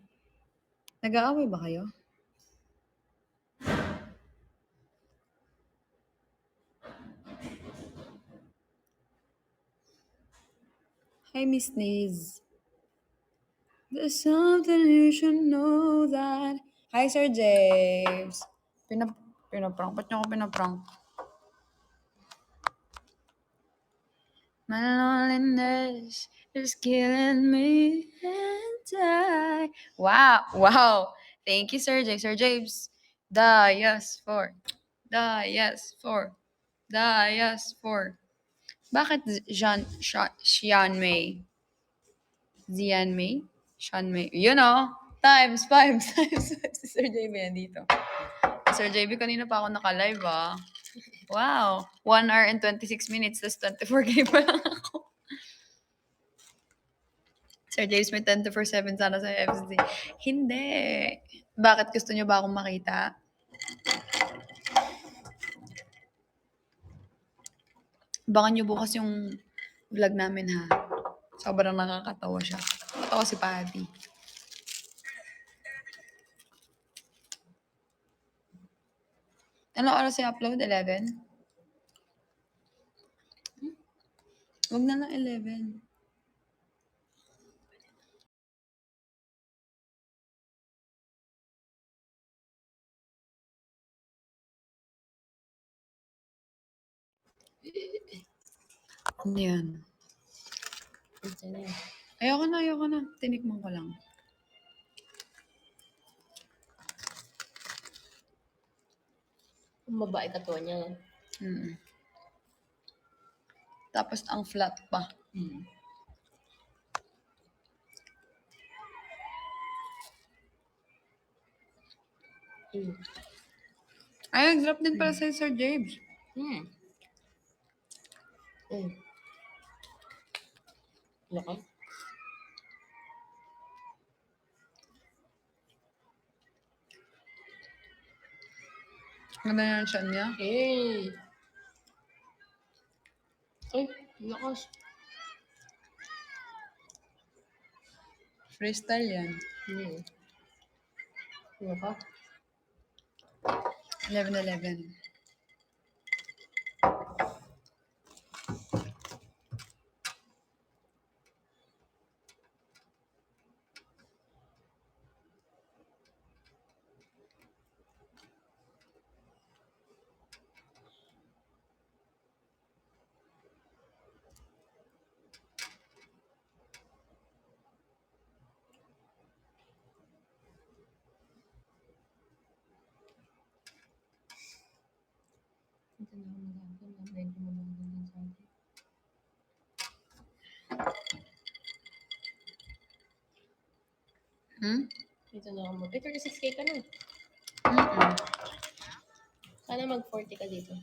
Nag-aaway ba kayo? Hi, Miss Niz. There's something you should know that. Hi, Sir James. Pinaprank. Ba't niyo ako pinaprank? My loneliness is killing me and I. Wow. Wow. Thank you, Sir James. Sir James. Yes, for. Yes, for. Yes, for. Bakit Xian Mei? Zian Mei? Sean May. You know, times 5, times 5. Si Sir JB nandito. Sir JB, kanina pa ako naka-live ah. Wow. 1 hour and 26 minutes, tas 24K pa lang ako. Sir James, may 24/7 sana sa FZ. Hindi. Bakit gusto niyo ba akong makita? Baka niyo bukas yung vlog namin ha. Sobrang nakakatawa siya. Nakakatawa si Patty. Anong oras yung upload? 11? Wag na lang 11. Ano yan? Ito na yun. Ayoko na. Tinikman ko lang. Ang babae katuwa niya. Mm. Tapos ang flat pa. Mm. Ay, nag-drop din pala sa Sir James. Mm. Mm. Ano ka? Ganda na siya niya. Eh. Ay, lakas. Freestyle yan. Mm. Ano ka? 11-11. Ito na ako magagawin. Medyo magagawin sa atin. Ito na ako mag... Eh, 36K ka na. Mm-mm. Sana mag-40 ka dito.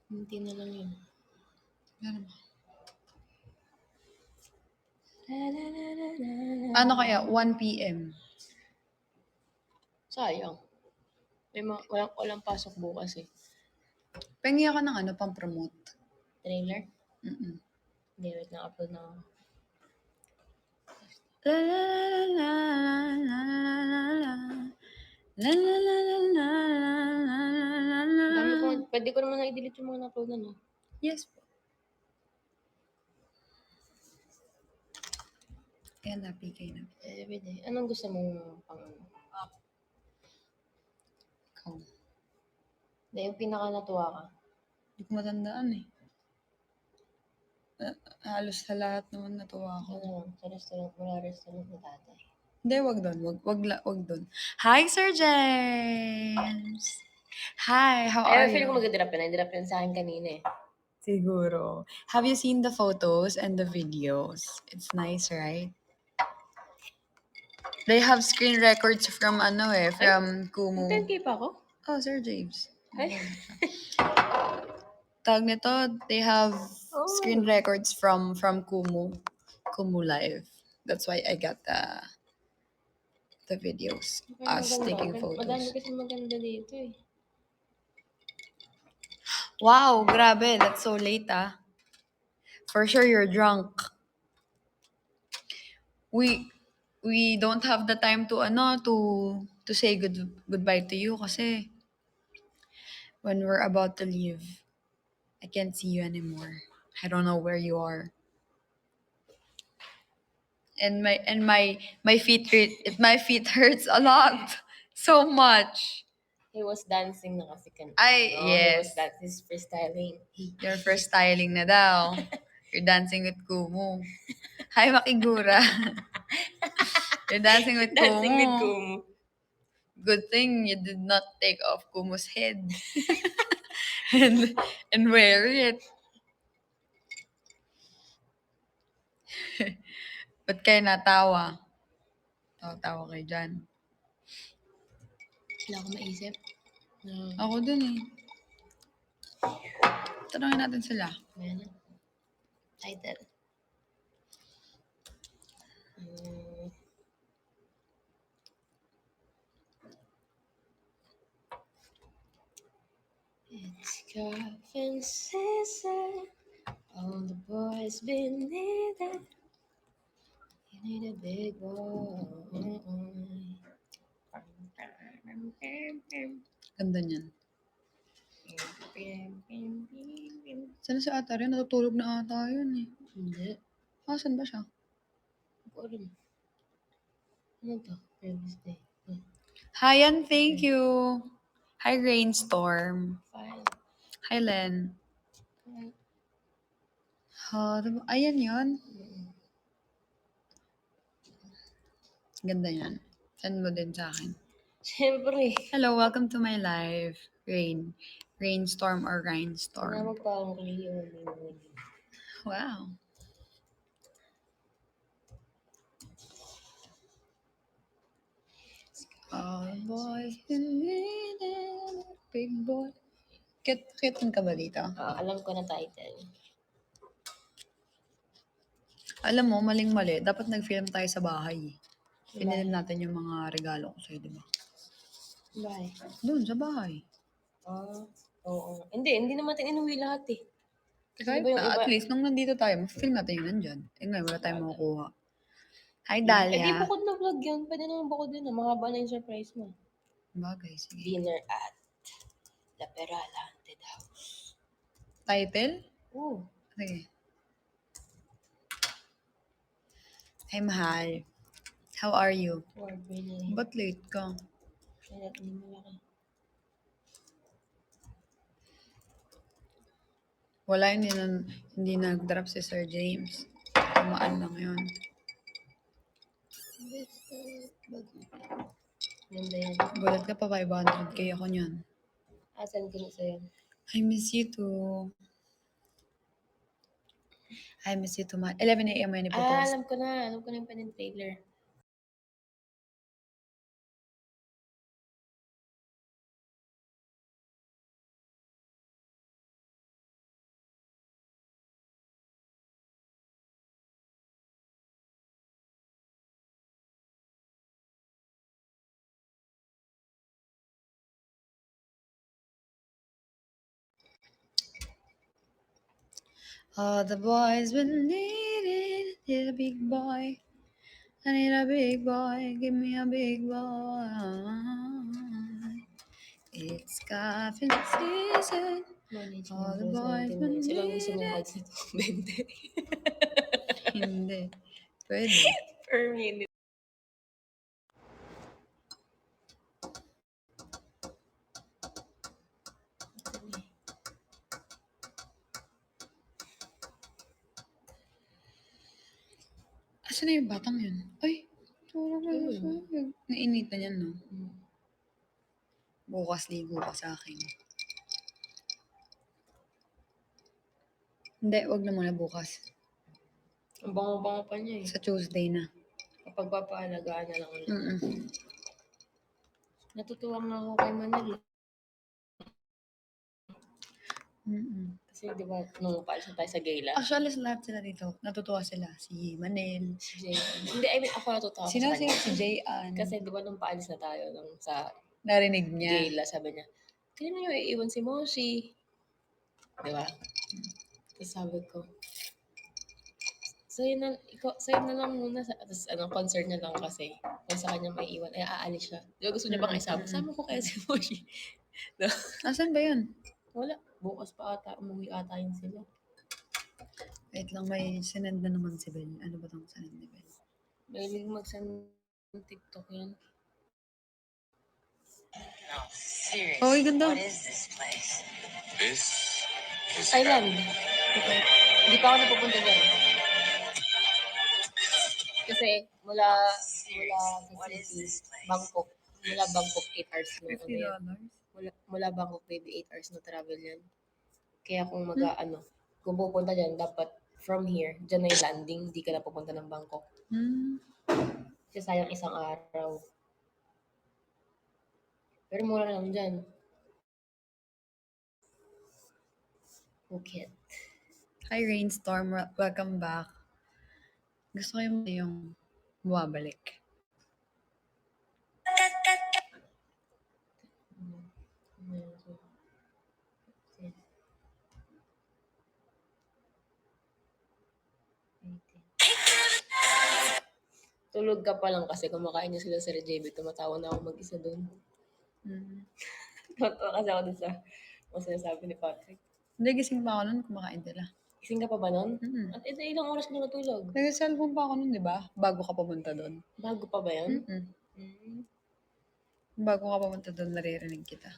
Hindi na lang yun. Meron ba? Ano kaya? 1 p.m. Sayang. May walang pasok bukas eh. Pengi ako ng ano, pang-promote. Trailer? Mm-mm. Hindi, wait lang. Upload na ako. La la la la la la la la la la la la la la Dami ko, la. pwede ko naman na-delete yung mga na-upload na, no? Yes po. Ayan na, PK na. Everyday. Anong gusto mong pang ano? Ikaw. Hindi, yung pinaka natuwa ka. Hindi ko matandaan eh. Halos sa lahat naman natuwa ako. Ano lang, sa restaurant, mula restaurant ni tatay. Hindi, wag doon. Wag doon. Hi, Sir James! Hi, how are Ay, feel you? ko mag-drop yun. Nag-drop yun sa akin kanina eh. Siguro. Have you seen the photos and the videos? It's nice, right? They have screen records from from Kumu. 10K pa ako? Oh, Sir James. Ay. Tawag nito, they have Oh. screen records from Kumu Live. That's why I got the videos. Us taking Madami photos. kasi maganda dito eh. Wow, grabe. That's so late, ah. For sure you're drunk. We don't have the time to to say goodbye to you kasi when we're about to leave, I can't see you anymore. I don't know where you are. And my feet hurts a lot. So much. He was dancing na kasi kanina. Ay, No? He was yes. dancing, he's freestyling. Your first styling na daw. You're dancing with Kumu. Hi, Makigura. You're dancing with Dancing with Kumu. Kumu. Good thing you did not take off Kumu's head and wear it. Ba't kayo natawa? Tawa-tawa kayo dyan. Wala akong maisip. No. Ako dun eh. Tanungin natin sila. Ayan na. Title. Mm. It's coffin season. All the boys been needed. You need a big boy. Ganda niyan. Sana si ata rin? Natutulog na ata yun eh. Hindi. Asan ba siya? Hindi ko alam. Ano to? Wednesday. Hayan, thank you. Hi, Rainstorm. Fine. Hi, Len. Ayan yun. Ganda yan. Send mo din sa akin. Siyempre. Hello, welcome to my live. Rainstorm or Rainstorm. Tinawag pa akong Cleo. Wow. All boys needed a big boy. Kitan ka ba dito? Alam ko na title. Alam mo, maling-mali. Dapat nag-film tayo sa bahay. Pinilim natin yung mga regalo ko sa'yo, di ba? Bye. Doon, sa bahay. Oo. Hindi naman natin inuwi lahat eh. Kahit Di ba yung na, iba- at least, nung nandito tayo, ma-film natin yun nandyan. Eh ngayon, wala tayong makukuha. Hi, Eh di Dahlia. bukod na vlog yun. Pwede naman bukod yun. Mahaba na yung surprise mo. Bagay, sige. Dinner at La Perala Haunted House. Title? Oo. Sige. Hi, mahal. How are you? Word winning. Ba't late ka? Kaya hindi malaki. Wala, hindi nag-drop si Sir James. Tumaan lang yun. Ganda yan. Gulat ka pa, 500k ako niyan. Asan ko na sa'yo? I miss you too. I miss you too much. 11 a.m. yun ipopost. Alam ko na. Alam ko na yung pen trailer. All the boys been needing need a big boy. I need a big boy. Give me a big boy. It's coffin season. Manage All the mo boys natin. been Sila gusto mong needing. cards na 20. Hindi. Pwede. Per minute. Asan na yung batang yun? Ay! Nainit na yan, no? Bukas ligo ka sa akin. Hindi, wag na muna bukas. Ang bango-bango pa niya eh. Sa Tuesday na. Kapag papaalagaan na lang ulit. Mm-mm. Natutuwa nga ako kay Manil. Mm-mm. Kasi di ba, nung paalis na tayo sa gala, Actually, sa lahat sila dito. Natutuwa sila. Si Manel. si Jay. Hindi, I mean, ako natutuwa ako Sino sa kanya. si Jayan? Kasi di ba nung paalis na tayo nung sa Narinig niya. gala, sabi niya, kanina nyo iiwan si Moshi. Di ba? Tapos sabi ko, sa'yo na lang muna. Tapos concert na lang kasi. Kung sa kanya may iwan, ay aalis siya. Di ba gusto niya pang isama? Sama ko kaya si Moshi. No? Asan ba yun? Wala. Bukas pa ata. Umuwi ata yun sila. Wait lang, may sinend na naman si Bel. Ano ba tong sinend ni Bel? Mahilig mag-send ng TikTok yan. Oy, ganda. This is Thailand. Okay. Hindi pa ako napupunta dyan. Kasi mula sa city, Bangkok. Mula Bangkok, 8 hours na. Ano yan? Mula Bangkok, baby, 8 hours na travel yan. Kaya kung kung pupunta dyan, dapat from here, dyan na yung landing, hindi ka na pupunta ng Bangkok. Kasi sayang isang araw. Pero mura lang dyan. Phuket. Hi, Rainstorm. Welcome back. Gusto ko yung bumabalik. Tulog ka pa lang kasi kumakain niya sila sa JB. Tumatawa na ako mag-isa doon. Tumatawa kasi ako doon sa sinasabi ni Patrick. Hindi, gising pa ako nun, kumakain sila. Gising ka pa ba nun? Mm. At ilang oras ka natulog? Nag-cellphone pa ako nun, di ba? Bago ka pumunta doon. Bago pa ba yan? Mm. Bago ka pumunta doon, naririnig kita.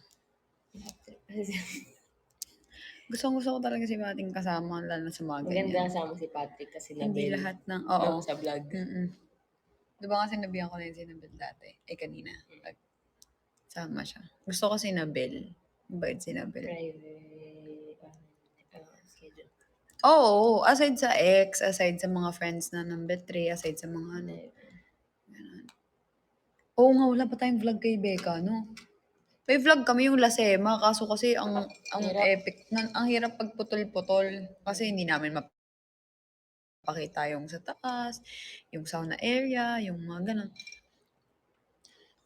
Gusto ko talaga si Pating kasama, lalo na sa mga Maganda ganyan. kasama si Patrick kasi Hindi Nabel. lahat ng, oo. Sa vlog. Di ba kasi nabihan ko na yun si Nabel dati? Kanina. Sama siya. Gusto ko si Nabel. Mabait si Nabel. Schedule. Oo, aside sa ex, aside sa mga friends na ng betray, aside sa mga ano. Ganun. Oo nga, wala pa tayong vlog kay Becca, no? May vlog kami yung Lasema, kaso kasi ang Hirap. epic, ang hirap pagputol-putol kasi hindi namin mapakita yung sa taas, yung sauna area, yung mga ganun.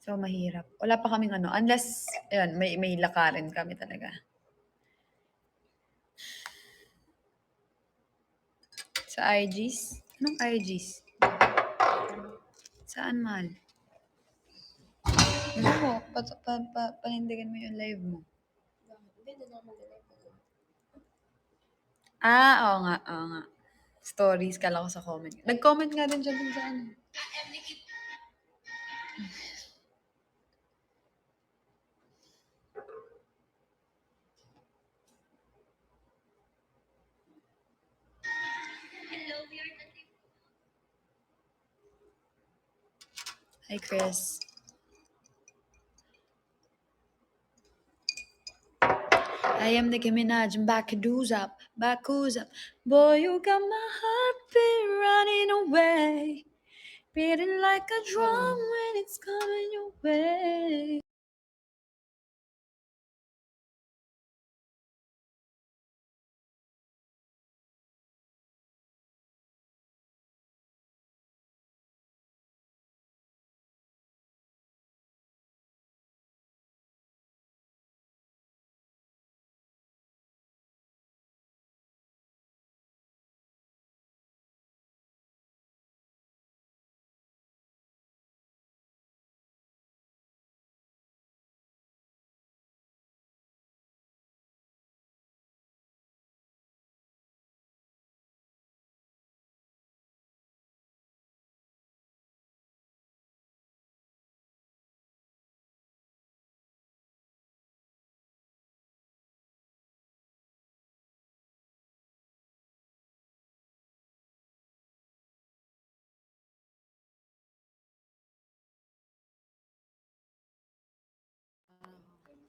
So, mahirap. Wala pa kaming unless, ayun, may lakarin kami talaga. Sa IGs? Anong IGs? Saan, mahal? Gusto mo, panindigan mo yung live mo. Oo nga. Stories, kala ko sa comment. Nag-comment nga din siya dun sa ano. Hi, Chris. I am Nicki Minaj and Baku's up. Boy, you got my heartbeat running away. Beating like a drum when it's coming your way.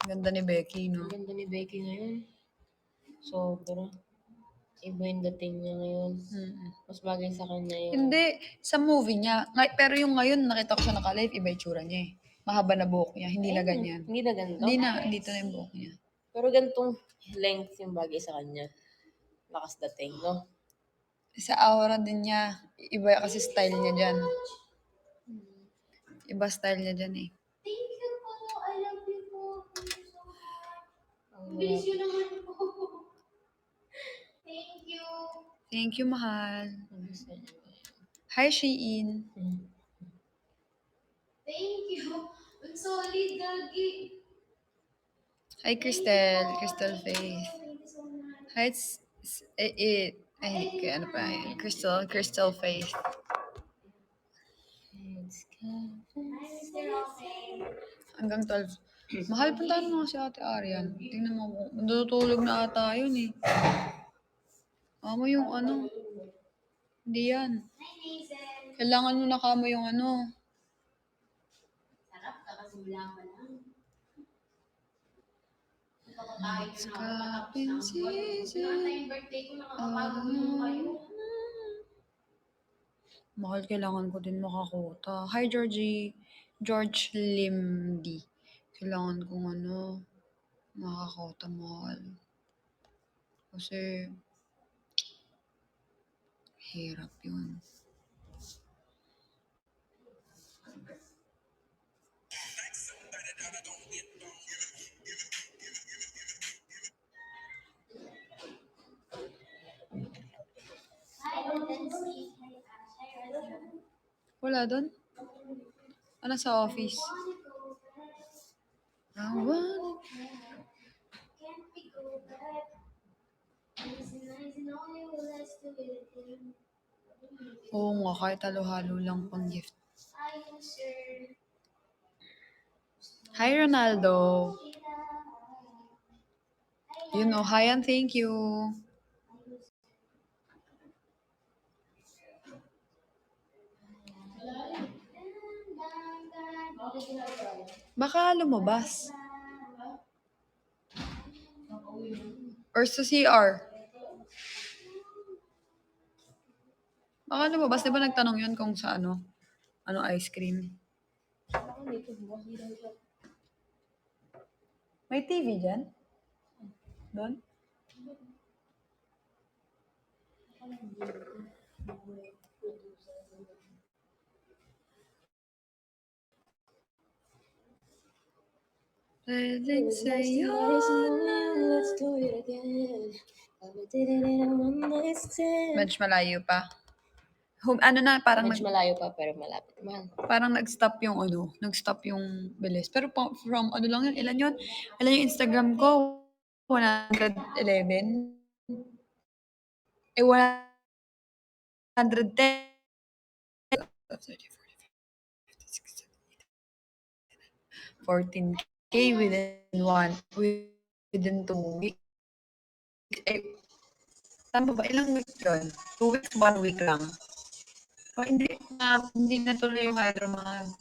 Ganda ni Becky, no? Ang ganda ni Becky ngayon. Sobra. Iba yung dating niya ngayon. Mas bagay sa kanya yung... Hindi, sa movie niya. Pero yung ngayon, nakita ko siya naka-live, iba yung tsura niya eh. Mahaba na buhok niya, hindi na ganyan. Hindi na ganito? Hindi na, dito na yung buhok niya. Pero ganitong length yung bagay sa kanya. Lakas dating, no? Sa aura din niya, iba kasi style niya dyan. Iba style niya dyan eh. Thank you po. I love you po. Ang Bilis yun naman po. Thank you. Thank you, mahal. Hi, Shein. Thank you. Ang solid, Gagi. Hi, Cristel. Crystal Faith. Thank you so much. Hi, ay, ano pa yun? Crystal Faith. Hi, Mr. Roque. Hanggang 12. Mahal, puntahan mo nga si Ate Arian. Tingnan mo kung natutulog na ata yun eh. Kamo yung ano. Hindi yan. Hi, Mason. Kailangan mo nakamo yung ano. Sarap, kakasimula pa lang. Nakakakain It's na ako, matapos cupping na ang buwan. season. Nasa yung birthday ko, nakakapagod naman kayo. Mahal, kailangan ko din makakota. Hi, George Limdi. Kailangan kong ano, makakota, mahal. Kasi, hirap yun. Hi, Nancy. Hi, Ash. Hi, Razia. Wala doon? Ano sa office? I wanna... Can't we go back? Nice and all you let's do it again. Oo nga, kahit halo-halo lang pang gift. Hi, sir. Hi, Ronaldo. You know, hi and thank you. Baka lumabas. Or sa CR. Baka lumabas. Di ba nagtanong yun kung sa ano? Ano ice cream? May TV dyan? Doon? Pwedeng sa'yo Let's do it again. Did it in a one night stand. Medyo malayo pa. Ano na, parang Medyo malayo pa pero malapit naman. parang nag-stop yung ano, nag-stop yung bilis. Pero from ano lang yun, ilan yun? Ilan yung Instagram ko? 111? Eh, 110. 14K within 2 weeks. Eh, tama ba? Ilang weeks yun? 2 weeks, 1 week lang. O, hindi natuloy yung hydro mga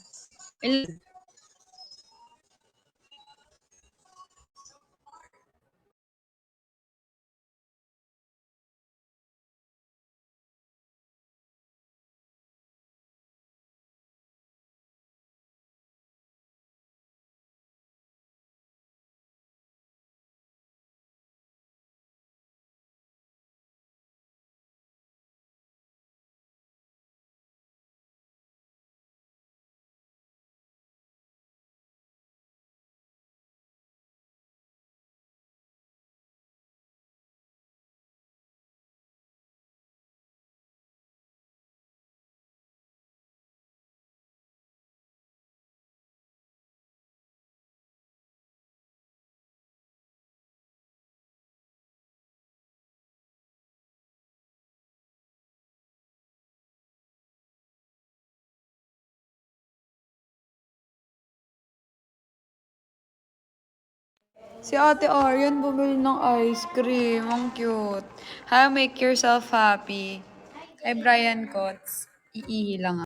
Si Ate Arian bumili ng ice cream. Ang cute. How make yourself happy? Hi, Brian Cots. Iihi lang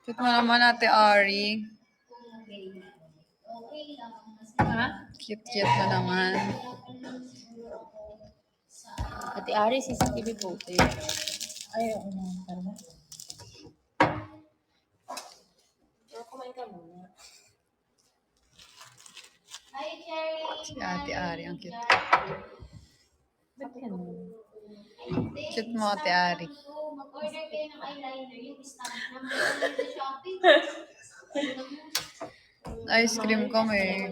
Cute mo naman Ate Ari. Ha? Cute mo naman. Ate Ari, CCTV footage. Ay, oo na. Tara. Kumain ka muna. Hi, Cherry. Si Ate Ari, ang cute. Ba't ka na? Cute mo Ate Ari. Mag-order kayo ng eyeliner, yung stamp number sa Shopee. Ice cream kami.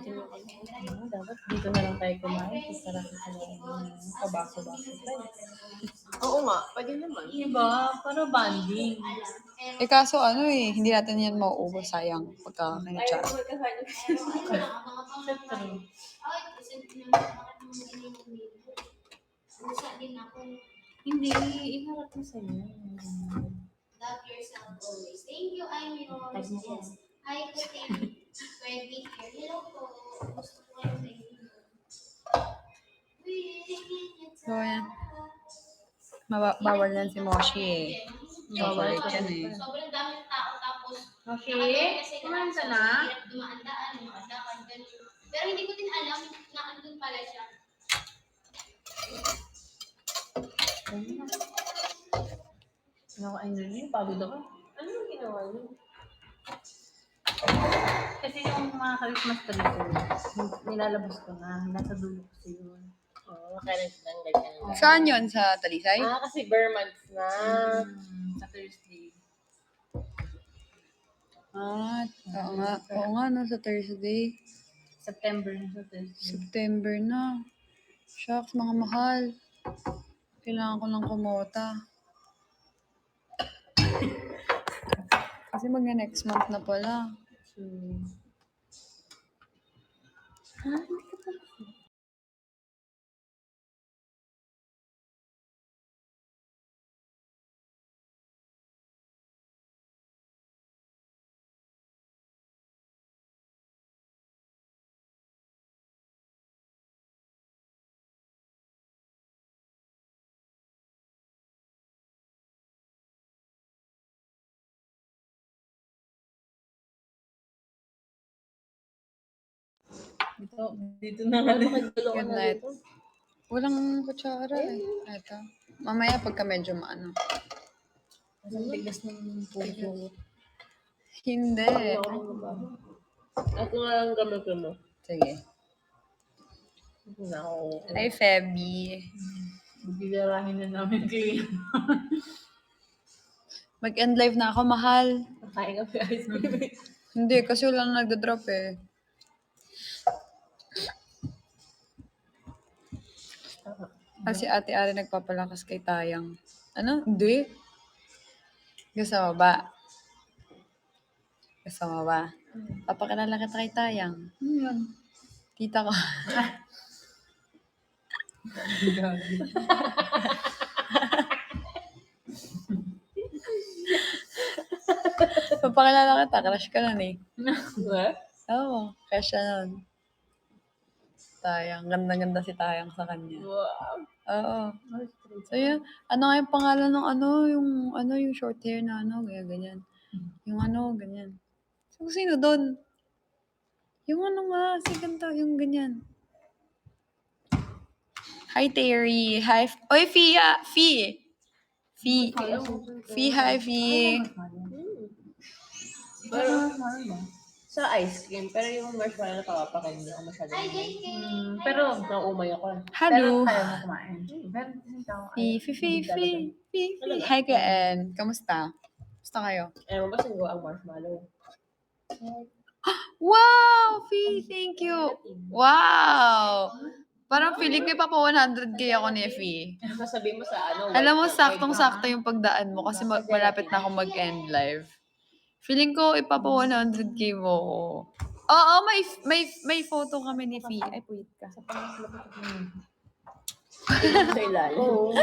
Dapat dito na lang tayo kumain. Sarap na kabaso-baso tayo. Oo nga, pwede naman. Diba? Para bonding. Eh kaso ano hindi natin yan mauubos, sayang pagka kinachat. magkakain. Hindi, iharap mo sa'yo. Love yourself always. Thank you, I'm yours. Yes. Hi, Kuting. Pwede here. Hello po. Gusto ko kayo sa inyo. So, yan. Bawal yan si Moshi eh. Chocolate yan eh. Sobrang daming tao tapos Okay? Kumain ka na? hirap dumaan-daan, dumaan ganun. Pero hindi ko din alam na andun pala siya. Nakain na niyo, pagod ako. Ano yung ginawa niyo? Kasi yung mga Christmas tree ko, nilalabas ko na, nasa dulo ko yun. Oo, kaya lang ganyan. Saan yun? Sa Talisay? Kasi bare months na. Sa Thursday. Oo nga, no, sa Thursday. September na sa Thursday. September na. Shucks, mga mahal. Kailangan ko ng kumota. Kasi next month na pala. Dito na nga din. Good night. Walang kutsara eh. Eto. Mamaya pagka medyo maano. Ang tigas ng puso. Hindi. At nga lang gamit mo. Sige. No. Hi, Feby. Bigarahin na namin kayo. Mag-end live na ako, mahal. Kain ka pa ice cream. Hindi, kasi wala na nagda-drop eh. Kasi Ate Ari nagpapalakas kay Tayang. Ano? Hindi. Gusto mo ba? Gusto mo ba? Papakilala kita kay Tayang. Yun. Tita ko. Papakilala kita, crush ka nun eh. What? Oo, crush siya nun. Tayang. Ganda-ganda si Tayang sa kanya. Wow. Oo. So yun, ano nga yung pangalan ng yung short hair na ganyan. Yung ganyan. So, sino doon? Yung si ganito, yung ganyan. Hi, Terry. Hi. Oy, Fia. Fee. Hi, Fee. Pero, sa ice cream, pero yung marshmallow na papapakin niyo ako masyado. Pero, Naumay ako. Hello. kaya mo kumain. Pero, Fee. Hi, Kaan. Kamusta? Kamusta kayo? Alam mo ba saan ang marshmallow? Wow, Fee. Thank you. Wow. Parang feeling ko ipapa 100k ako ni Fee. Sasabihin mo sa Alam mo, saktong-sakto yung pagdaan mo kasi malapit na ako mag-end live. Feeling ko ipapa 100k mo. Oo, may photo kami ni Fee. Ay, puwit ka. sa ilalim. Oo.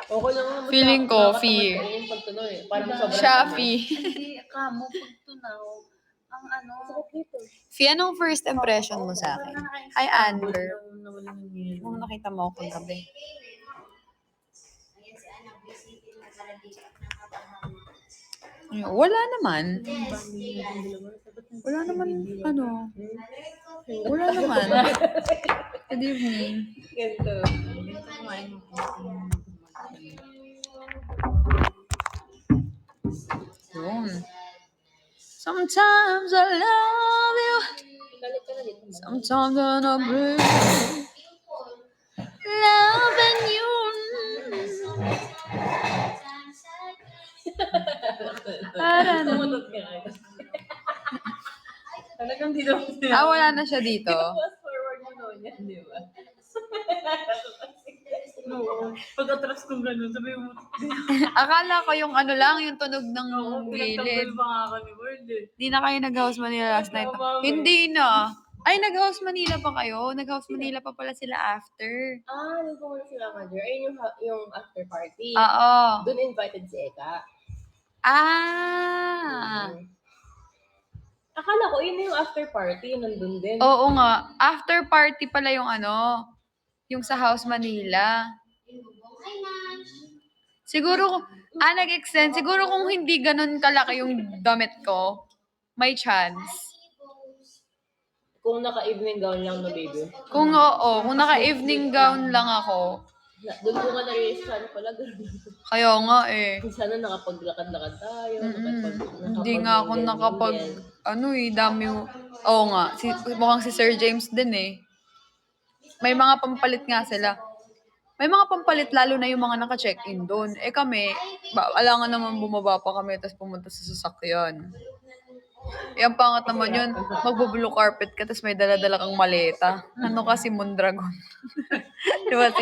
Okay lang naman. Feeling ko, Fee. Yung pagtuloy. Parang sobrang Siya, tama. Fee. hindi ka mo pag tunaw, ang Fee, anong first impression mo sa akin? Hi, Amber. nawala ng yelo. Kung nakita mo ako kagabi. Ayan si Ana, visitin mo para di ka nakapahama. Wala naman. Yes, Jay. Wala naman, ano. Wala naman. Good evening. Ganito. Yun. Sometimes I love you. Balik ka na dito. Sometimes I don't breathe. Loving you. Parang, Sumunod ka na. Talagang di daw wala na siya dito. Fast forward mo noon yan, di ba? Oo. Pag-atras kong gano'n, sabi mo, Akala ko yung ano lang, yung tunog ng pinagtanggol gilid. pa nga ako ni Word eh. Di na kayo nag-House Manila last night. Hindi na. Ay, nag-House Manila pa kayo? Nag-House Manila pa pala sila after. Nung pumunta sila manager, ayun yung after party. Oo. Doon invited si Eka. Akala ko, yun na yung after party, yun nandun din. Oo nga. After party pala yung ano, yung sa House Manila. Siguro, nag-extend. Siguro kung hindi ganun kalaki yung damit ko, may chance. Kung naka-evening gown lang na baby. Kung naka-evening gown lang ako. Doon ko nga na-realize sana pala. Kaya nga eh. Sana nakapaglakad-lakad tayo. Hindi nga ako dami. Oo nga, mukhang si Sir James din eh. May mga pampalit nga sila. May mga pampalit lalo na yung mga naka-check-in doon. Eh kami, alangan naman bumaba pa kami tapos pumunta sa sasakyan. Yung pangat naman yun, magbo-blue carpet ka tapos may dala-dala kang maleta. Ano ka, si Mondragon? Diba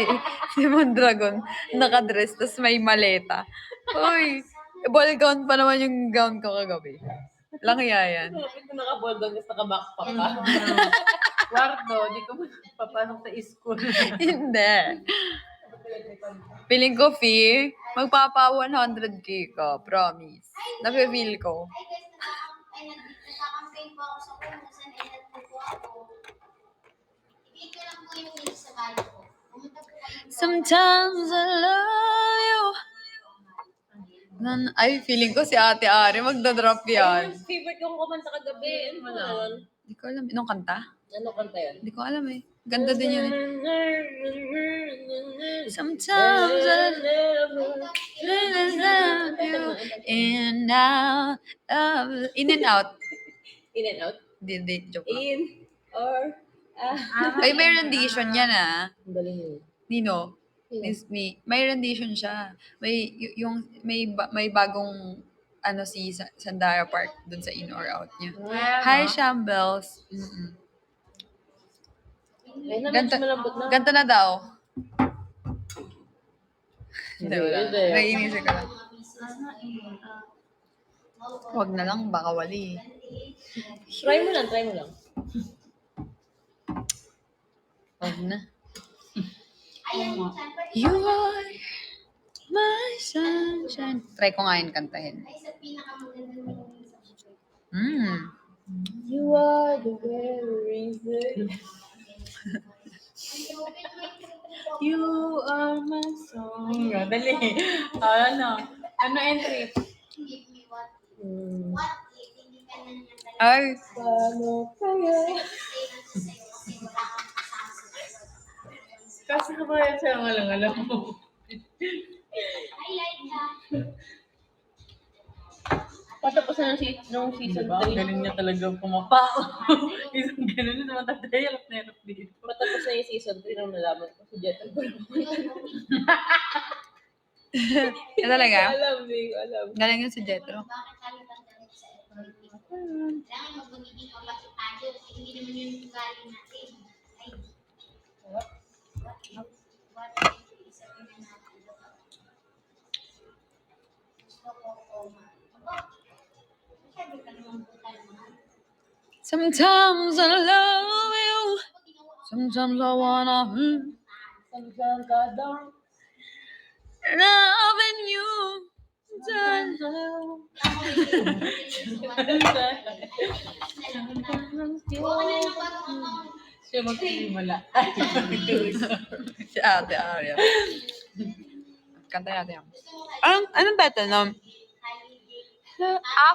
si Mondragon, nakadress tapos may maleta. Uy, ball gown pa naman yung gown ko kagabi. Langya yan. Ito naka-boldog, tapos naka-backpack ka. Wardo, di ko papasok sa school. Hindi. Feeling ko, Fee, magpapa 100K ka, promise. Nafe-feel ko. Ay, nagkakampaign po ako sa kung saan edad po ako. I-click ko lang po yung link sa bio ko. Pumunta po kayo. Sometimes I love you. Ay, feeling ko si Ate Ari magdadrop yan. Ayun, favorite kong kumanta kagabi. Ano yun? Hindi ko alam. Anong kanta? Ano kanta yun? Hindi ko alam eh. Ganda din yun eh. Sometimes I love you. In and out. In and out? Hindi, joke lang. In or Ay, may rendition yan ah. Ang galing yun. Nino? May rendition siya. May bagong si Sandara Park dun sa in or out niya. Hi, Shambles. Ay, na medyo malambot na. Ganta na daw. Hindi, wala. Hindi. Naiinisip ka lang. Huwag na lang, baka wali. Try mo lang. Huwag na. Ayan, siyempre. You are my sunshine. Try ko nga yun kantahin. Ay, sa pinakamagandang meaning sa buhay. You are the very reason. You are my song. Dali. Ano entry? Give me what if hindi ka na niya talaga Ay, Paano kaya? say lang sa sa'yo kasi wala kang kasama sa buhay. Kasi kapag siya nga lang alam mo. I like that. Patapos na nung season Diba? 3. Galing niya talaga pumapao. Isang ganun yun naman tatay. Hirap na hirap dito. Patapos na yung season 3 nung nalaman ko si Jet. yan talaga. Hindi ko alam. Galing yun si Jetro. Bakit tayo tanggalin sa FYP? Kailangan magbumigay ka ba tayo? Hindi naman yun yung galing natin. Ay, what if isabihin na natin? Gusto ko koma. Masyado ka naman po tayo mga. Sometimes I love you. Sometimes I wanna Saan ka daw? loving you. Siya magpinimala. Si Ate Arya. Kanta natin yan. Anong title no?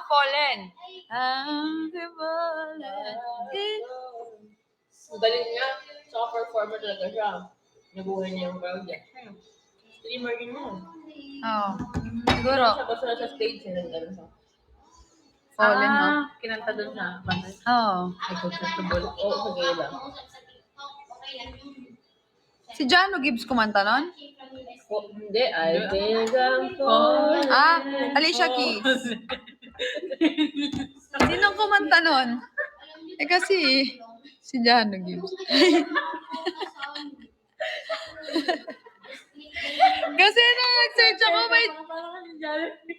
Fallen. Fallen. Galing nga. Saka performer talaga siya. Nabuhay niya yung crowd niya. Streamer din yun. Oo. Siguro, Siya basta sa stage niya. Ganun siya. Fallen, no? Kinanta dun sa banda. Oo. Ay, comfortable. Oo, sa gala. Okay lang yun. Si Jano Gibbs kumanta nun? Hindi, I think I'm falling. Alicia Keys. Sinong kumanta nun? Kasi, si Jano Gibbs. Kasi nung nag-search ako,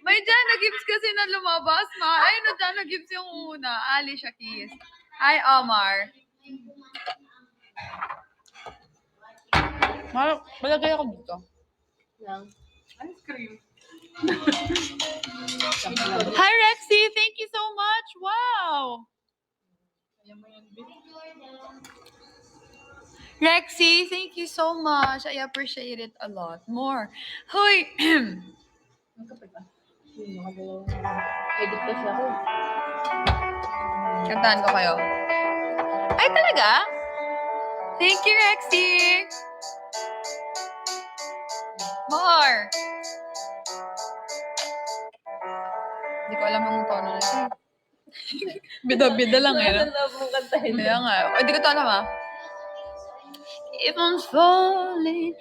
may Jano Gibbs kasi na lumabas. Ay, no, Jano Gibbs yung una. Alicia Keys. Hi, Omar. Malagay ako dito. Ice cream. Hi, Rexy. Thank you so much. Wow. Rexy, thank you so much. I appreciate it a lot more. Hoy! Edit kasi ako. Kantahan ko kayo. Ay, talaga? Thank you, Rexy. More. Hindi ko alam yung tono na ito. Bida-bida lang eh. No? Love mong kantahin. Kaya nga. Hindi ko ito alam ah. If I'm falling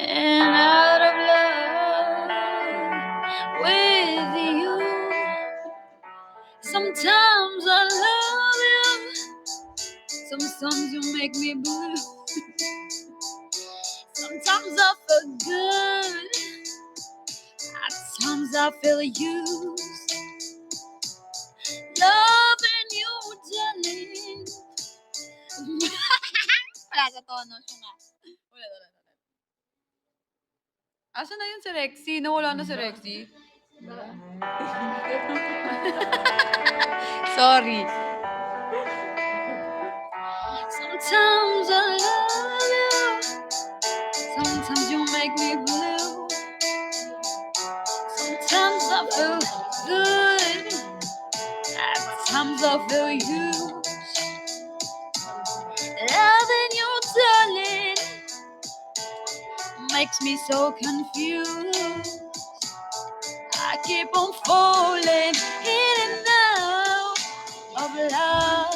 and out of love with you, sometimes I love you, sometimes you make me blue, sometimes I feel good, at times I feel used. Loving you, darling. Wala sa tono siya nga. Wala. Asa na yun si Rexy? Nawala na si Rexy. Sorry. Sometimes I love you. Sometimes you make me blue. Sometimes I feel good. At times I feel used. Loving you, darling, makes me so confused. I keep on falling in and out of love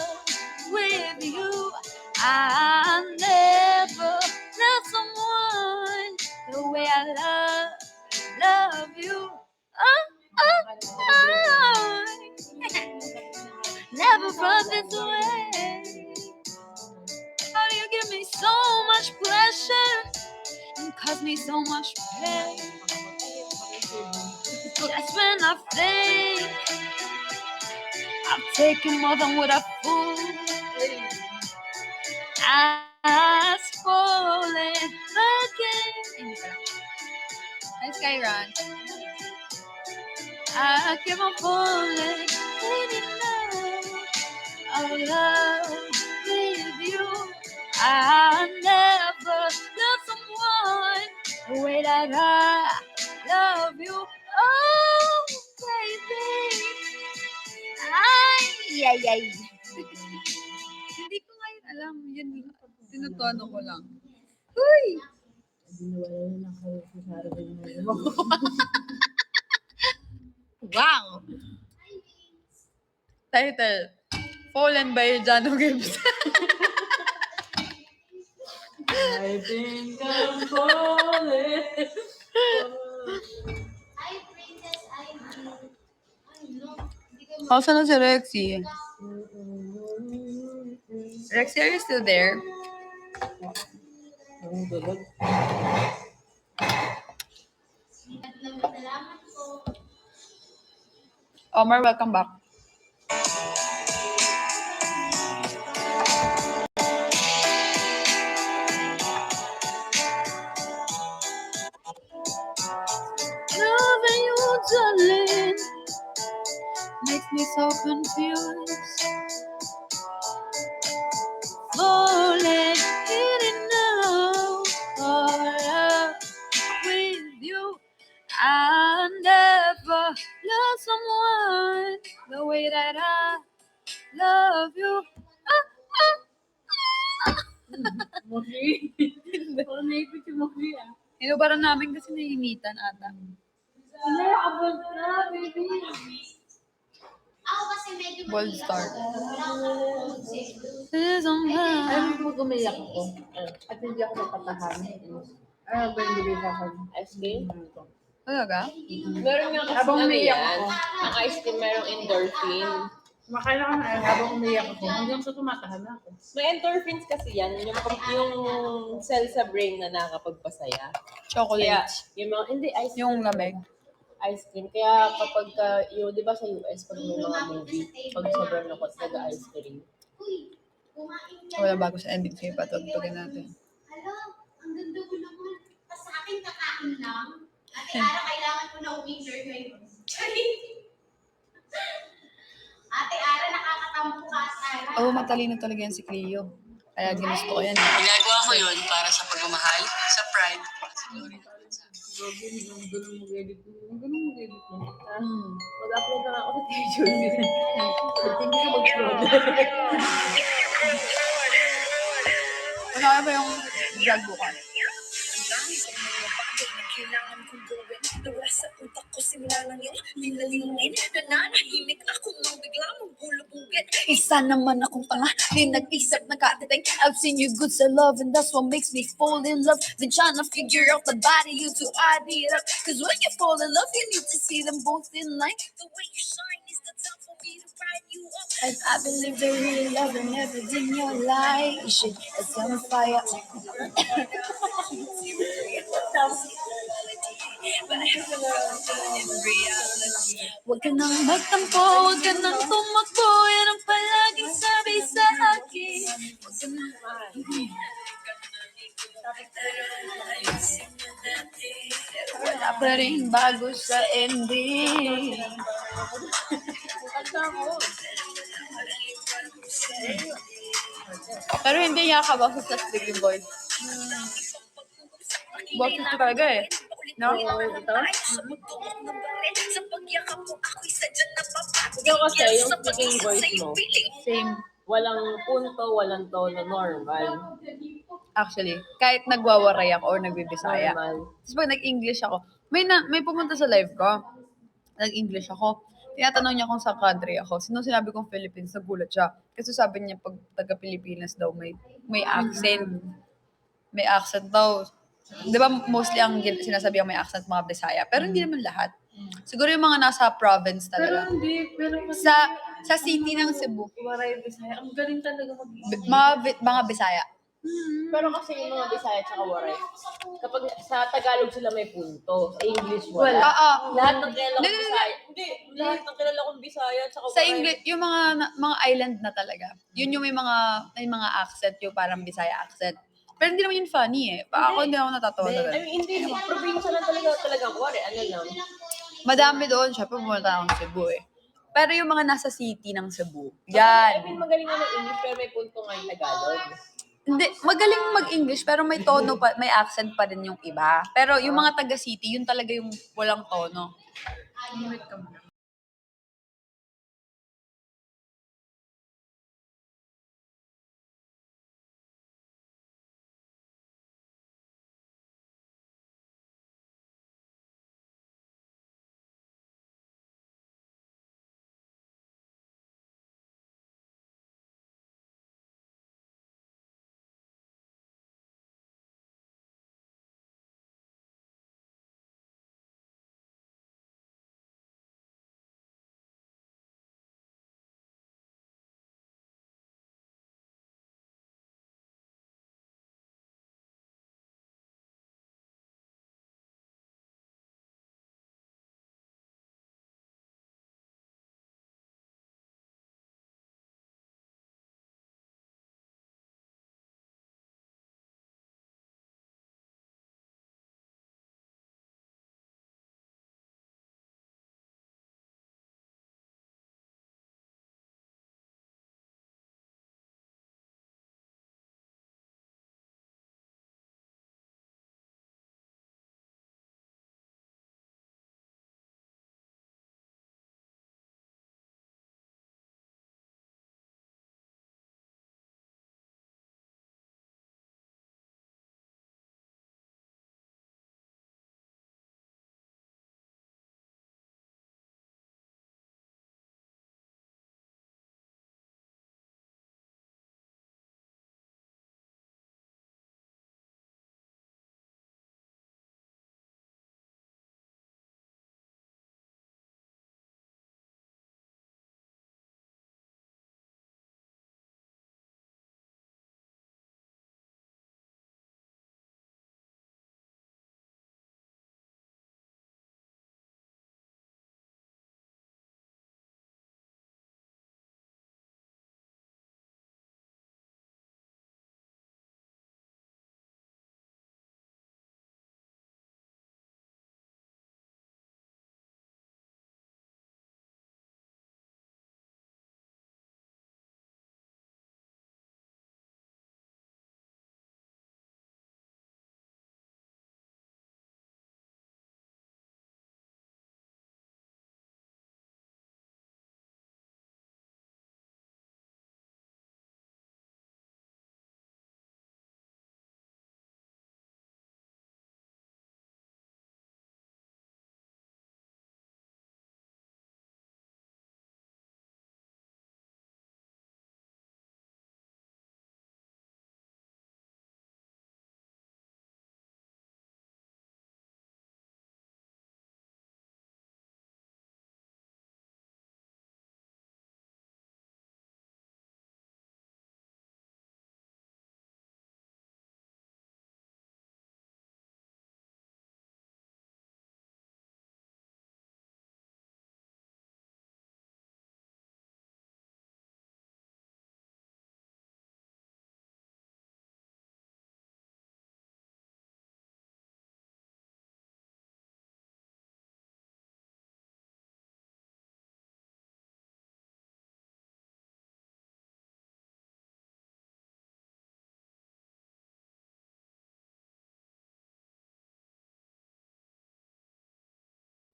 with you. I never loved someone the way I love you. Never felt this way. How do you give me so much pleasure and cause me so much pain? Just when I think I've taken more than what I fool, I falling again. Hi, Skyron. I keep on falling in love with you. I never loved someone the way that I love you. Oh, baby. Ay. Hindi ko ngayon alam. Yan, tinutono ko lang. Huy! Wow! Title, Fallen by Jano Gibbs. I think I'm falling. Hi, Princess Ivy. Ay, no. Hindi ko How's na si Rexy? Rexy, are you still there? Salamat po. Omar, welcome back. Loving you, darling, makes me so confused. Falling in and out of I never love someone the way that I love you. Mostly. Oo, naipit yung mostly ah. Inubaran namin kasi nainitan ata. Ano yung abot na, baby? Ako kasi medyo Bold mahirap star. ako. Wala akong sexo. Alam mo pag umiyak ako, at hindi ako napatahan. Ano ba yung bibig ako? Ice cream? Talaga? Meron nga kasi Habang ano umiiyak yan. ako. Ang ice cream merong endorphin. Makain ako na habang umiyak ako. Hanggang sa tumatahan na ako. May endorphins kasi yan. Yung cell sa brain na nakakapagpasaya. Kaya, Chocolates. yung mga, hindi, ice cream. Yung lamig. Ice cream. Kaya kapag, yung, di ba sa US, pag may mga movie, pag sobrang lungkot, nag-ice cream. Uy, kumain ka Wala na. bago sa ending kayo patugtugin natin. Hala, ang ganda mo naman. Tapos sa akin, kakain lang. Ate Ara, kailangan ko na winter ngayon. Ate Ara, nakakatampo ka, Ara. Oo, matalino talaga yan si Cleo. Kaya ginusto ko yan. Ginagawa ko yun para sa pagmamahal, sa pride, at sa glory. Gogi, ang ganun mag-edit mo. Ang ganun mag-edit mo. Mag-upload na nga ako sa Juicy. Hindi ka mag-upload. Ano kaya ba yung vlog bukas? Dami sa mga bagay na kailangan kong gawin. Nawala sa utak ko simula lang yung linalingin. Nananahimik ako nang bigla mong bulubugin. Isa naman akong tanga, di nag-isip na katiting. I've seen you good sa love and that's what makes me fall in love. Been trying to figure out the body you to ID it up. Cause when you fall in love, you need to see them both in line. The way you shine is the time for me to ride you up. And I believe that real love and everything in your life. You should set on fire. Huwag ka nang magtampo, huwag ka nang tumakbo. Yan ang palaging sabi sa akin. Huwag ka nang wala pa rin bago sa ending. Pero hindi niya kaboses sa Sticky Boy. Boses ko talaga eh. No? Ikaw kasi, yung speaking voice mo, Same. walang punto, walang tono, normal. Actually, kahit nagwawaray ako or nagbibisaya. Normal. Tapos pag nag-English ako, may pumunta sa live ko. Nag-English ako. Tinatanong niya kung sa country ako. Sinabi kong Philippines, nagulat siya. Kasi sabi niya pag taga-Pilipinas daw may accent. May accent daw. 'Di ba mostly ang sinasabi may accent mga Bisaya, pero hindi naman lahat. Siguro yung mga nasa province Pero talaga. hindi, pero kasi Sa city ng Cebu, Waray Bisaya, ang galing talaga mga Bisaya. Pero kasi yung mga Bisaya at saka Waray, kapag sa Tagalog sila may punto, sa English wala. Oo. Lahat ng kilala kong Hindi. Bisaya, hindi, lahat ng kilala kong Bisaya at saka Sa Waray. English, yung mga island na talaga. Yun yung may mga accent, yung parang Bisaya accent. Pero hindi naman yun funny eh. Ako hindi ako natatawa I talaga. mean, hindi, probinsya lang talaga Waray, ano lang. Madami doon, syempre pumunta akong Cebu eh. Pero yung mga nasa city ng Cebu, I yan. mean, magaling nga mag-English, pero may punto nga yung Tagalog. Hindi, magaling mag-English pero may tono pa, may accent pa din yung iba. Pero yung mga taga-city, yun talaga yung walang tono.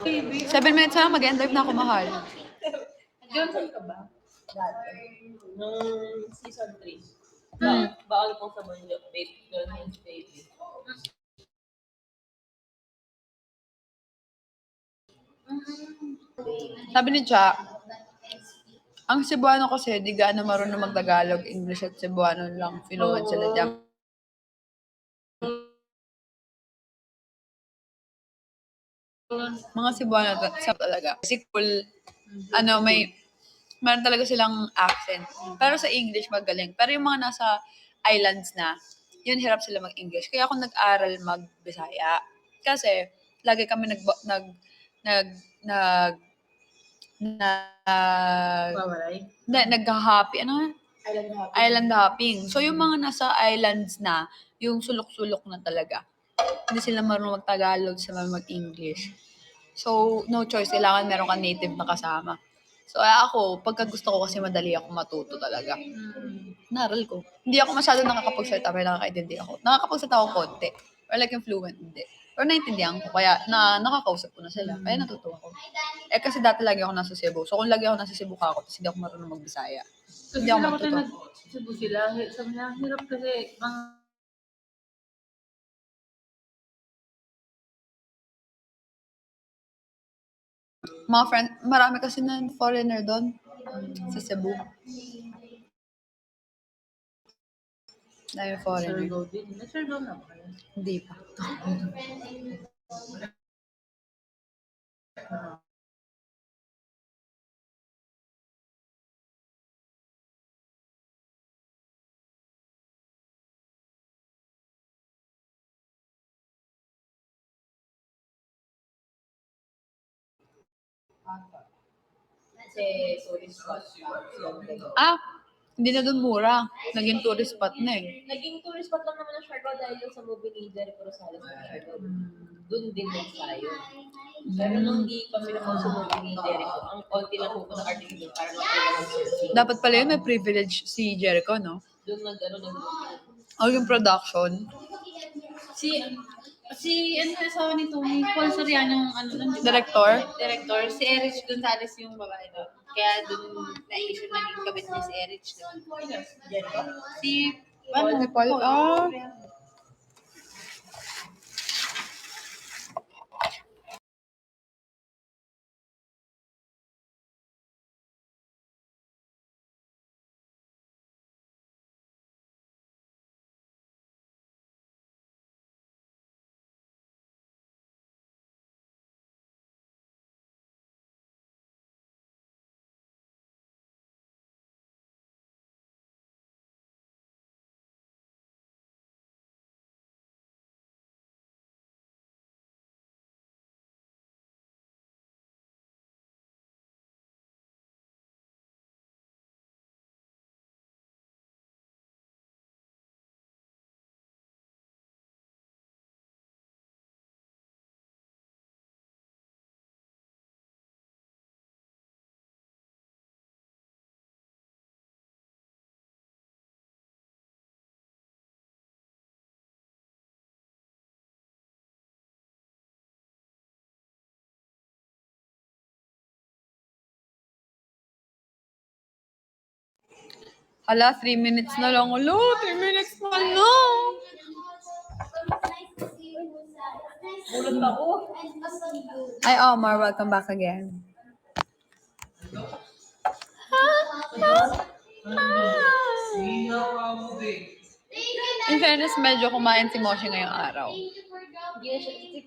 7 minutes na lang, mag-end live na ako, mahal. Johnson ka ba? Dati. Nung season 3. Baon kong sa mundo. Babe, Johnson baby. Sabi ni Cha, ang Cebuano kasi, di gaano marunong mag-Tagalog, English at Cebuano lang, fluent sila dyan. Mga Cebuano talaga. Kasi cool, meron talaga silang accent. Pero sa English, magaling. Pero yung mga nasa islands na, yun hirap sila mag-English. Kaya ako nag-aral mag-Bisaya. Kasi, lagi kami nag, nag, Mawaray. nag-happy, island hopping. So, yung mga nasa islands na, yung sulok-sulok na talaga, hindi sila marunong mag-Tagalog, sila mag-English. So, no choice, kailangan meron ka native na kasama. So, ako, pagka gusto ko kasi madali ako matuto talaga. Naral ko. Hindi ako masyado nakakapagsalita, pero nakakaintindi ako. Nakakapagsalita ako konti. Or like yung fluent, hindi. Pero naintindihan ko, kaya nakakausap ko na sila. Kaya natutuwa ko. Eh kasi dati lagi ako nasa Cebu. So kung lagi ako nasa Cebu ka ako, tapos hindi ako marunong mag-Bisaya. Kasi Hindi ako sila ko matuto. nag-Cebu sila. Sabi niya, hirap kasi Mga friend, marami kasi na foreigner doon sa Cebu. Dami foreigner. Surgo din. Surgo na ba kayo? Hindi pa. Kasi tourist spot pa. Hindi na doon mura. Naging tourist spot na eh. Naging tourist spot lang naman ang Siargao dahil yung sa movie ni Jericho Rosales ng Siargao. Doon din nagsayo. Pero nung di pa pinapag sa movie ni Jericho, ang konti lang po ng artist doon para makalaga ng surfing. Dapat pala yun, may privilege si Jericho, no? Doon nag O yung production. Si ano asawa ni Tony, Paul Soriano yung ano nun, di ba? Director. Director. Si Erich Gonzalez yung babae doon. Kaya doon na-issue naging kabit niya si Erich. Jericho? Si ano, Paul. Hala, 3 minutes na lang. 3 minutes na lang. Bulot ako. Ay, Omar, welcome back again. In fairness, medyo kumain si Moshi ngayong araw.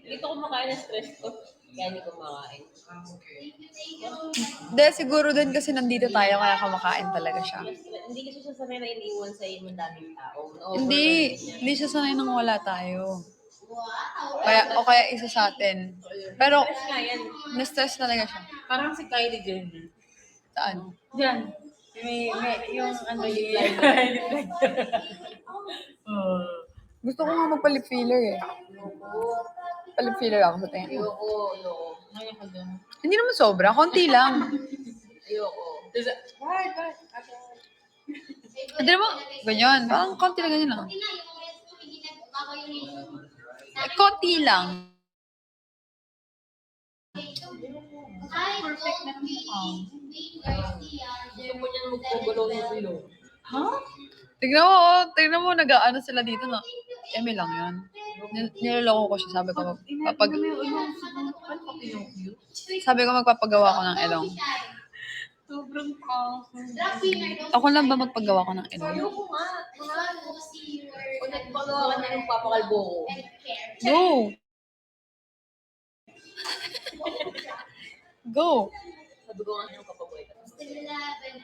Dito kumakain na stress ko. Kaya hindi kumakain. De, siguro din kasi nandito tayo, kaya kumakain talaga siya. Hindi kasi siya sanay na iniwan sa iyo ng daming tao. Hindi siya sanay nang wala tayo. Kaya isa sa atin. Pero, Nga yan. na-stress talaga siya. parang si Kylie Jenner. Saan? Diyan. May yung ano yun. Gusto ko nga magpa-lip filler eh. Pa-lip filler ako sa tingin ko. Ayoko. Ngayon ka doon. Hindi naman sobra, konti lang. Ayoko. Hindi naman, ganyan. Parang konti lang, ganyan lang. Konti lang. Hi, Goldie. Wayne Garcia. Gusto mo niya magpagalaw ng ilong. Tignan mo, nag-ano sila dito, no? Eme lang yun. Niloloko ko siya, sabi ko magpapagawa ko ng ilong. Sobrang pang. Drag winner daw. Ako lang ba magpagawa ko ng ilong? Ayoko nga. This one will see your Kung nagpagawa ka na ng papakalbo ko. and care. Go! Go! Sabi ko nga yung kapaboy ka. Still 11.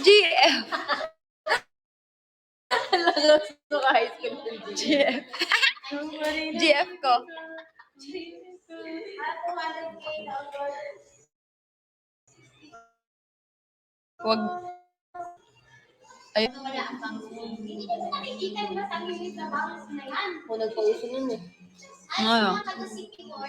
GF! Gusto ka high school ng GF. GF ko. Wag. Ay, Wala pang. Hindi ko nakikita ba sa minutes na bounce na yan? Kung nagpauso nun eh. Ay, Ano? mga taga-city or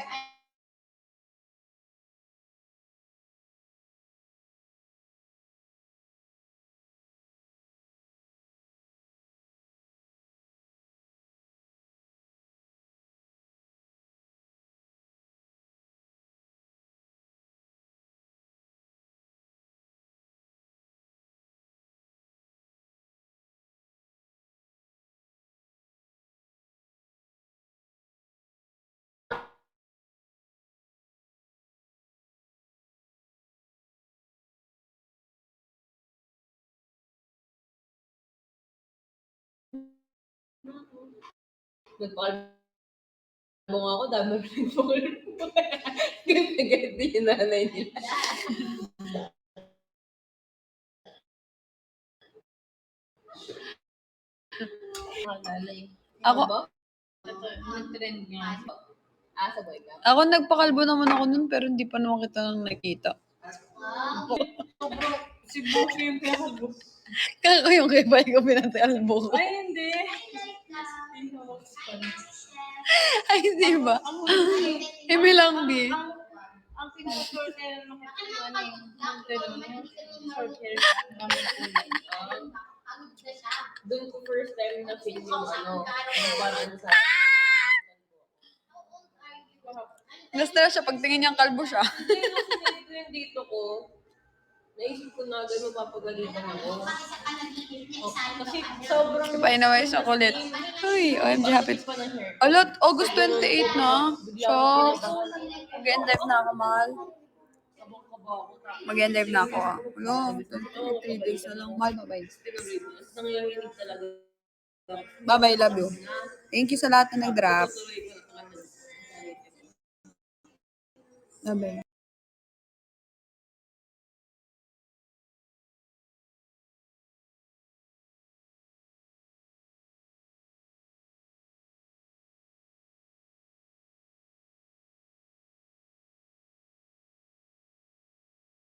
Nagpakalbo nga ako, dami rin po. Ganti yung nanay nila. Ako, Nag-trend nga. Sabay ka. ako nagpakalbo naman ako nun, pero hindi pa naman kita nang nakita. Si Buki yung pinakalbo. Kako yung kay Bay ko pinatalbo ko. Ay, hindi. Ay, di ba? Eme lang, B. Ang pinaka-short hair nung short hair namin kulay. Doon ko first time na feel yung yung parang sa... Na-stress siya pagtingin niyang kalbo siya. Hindi, nung sinili ko yung dito ko, naisip ko na agad mapapagalitan ako. Kasi sobrang... Ipainaway sa kulit. Uy, OMG, happy. pa ng hair. Alot, August 28 na. Shocks. Mag-end live na ako, mahal. Mag-end live na ako, ah. Wala, 3 days na lang. Mahal, bye-bye. Nangyayari talaga. Bye-bye, love you. Thank you sa lahat na nag-drop. Bye-bye.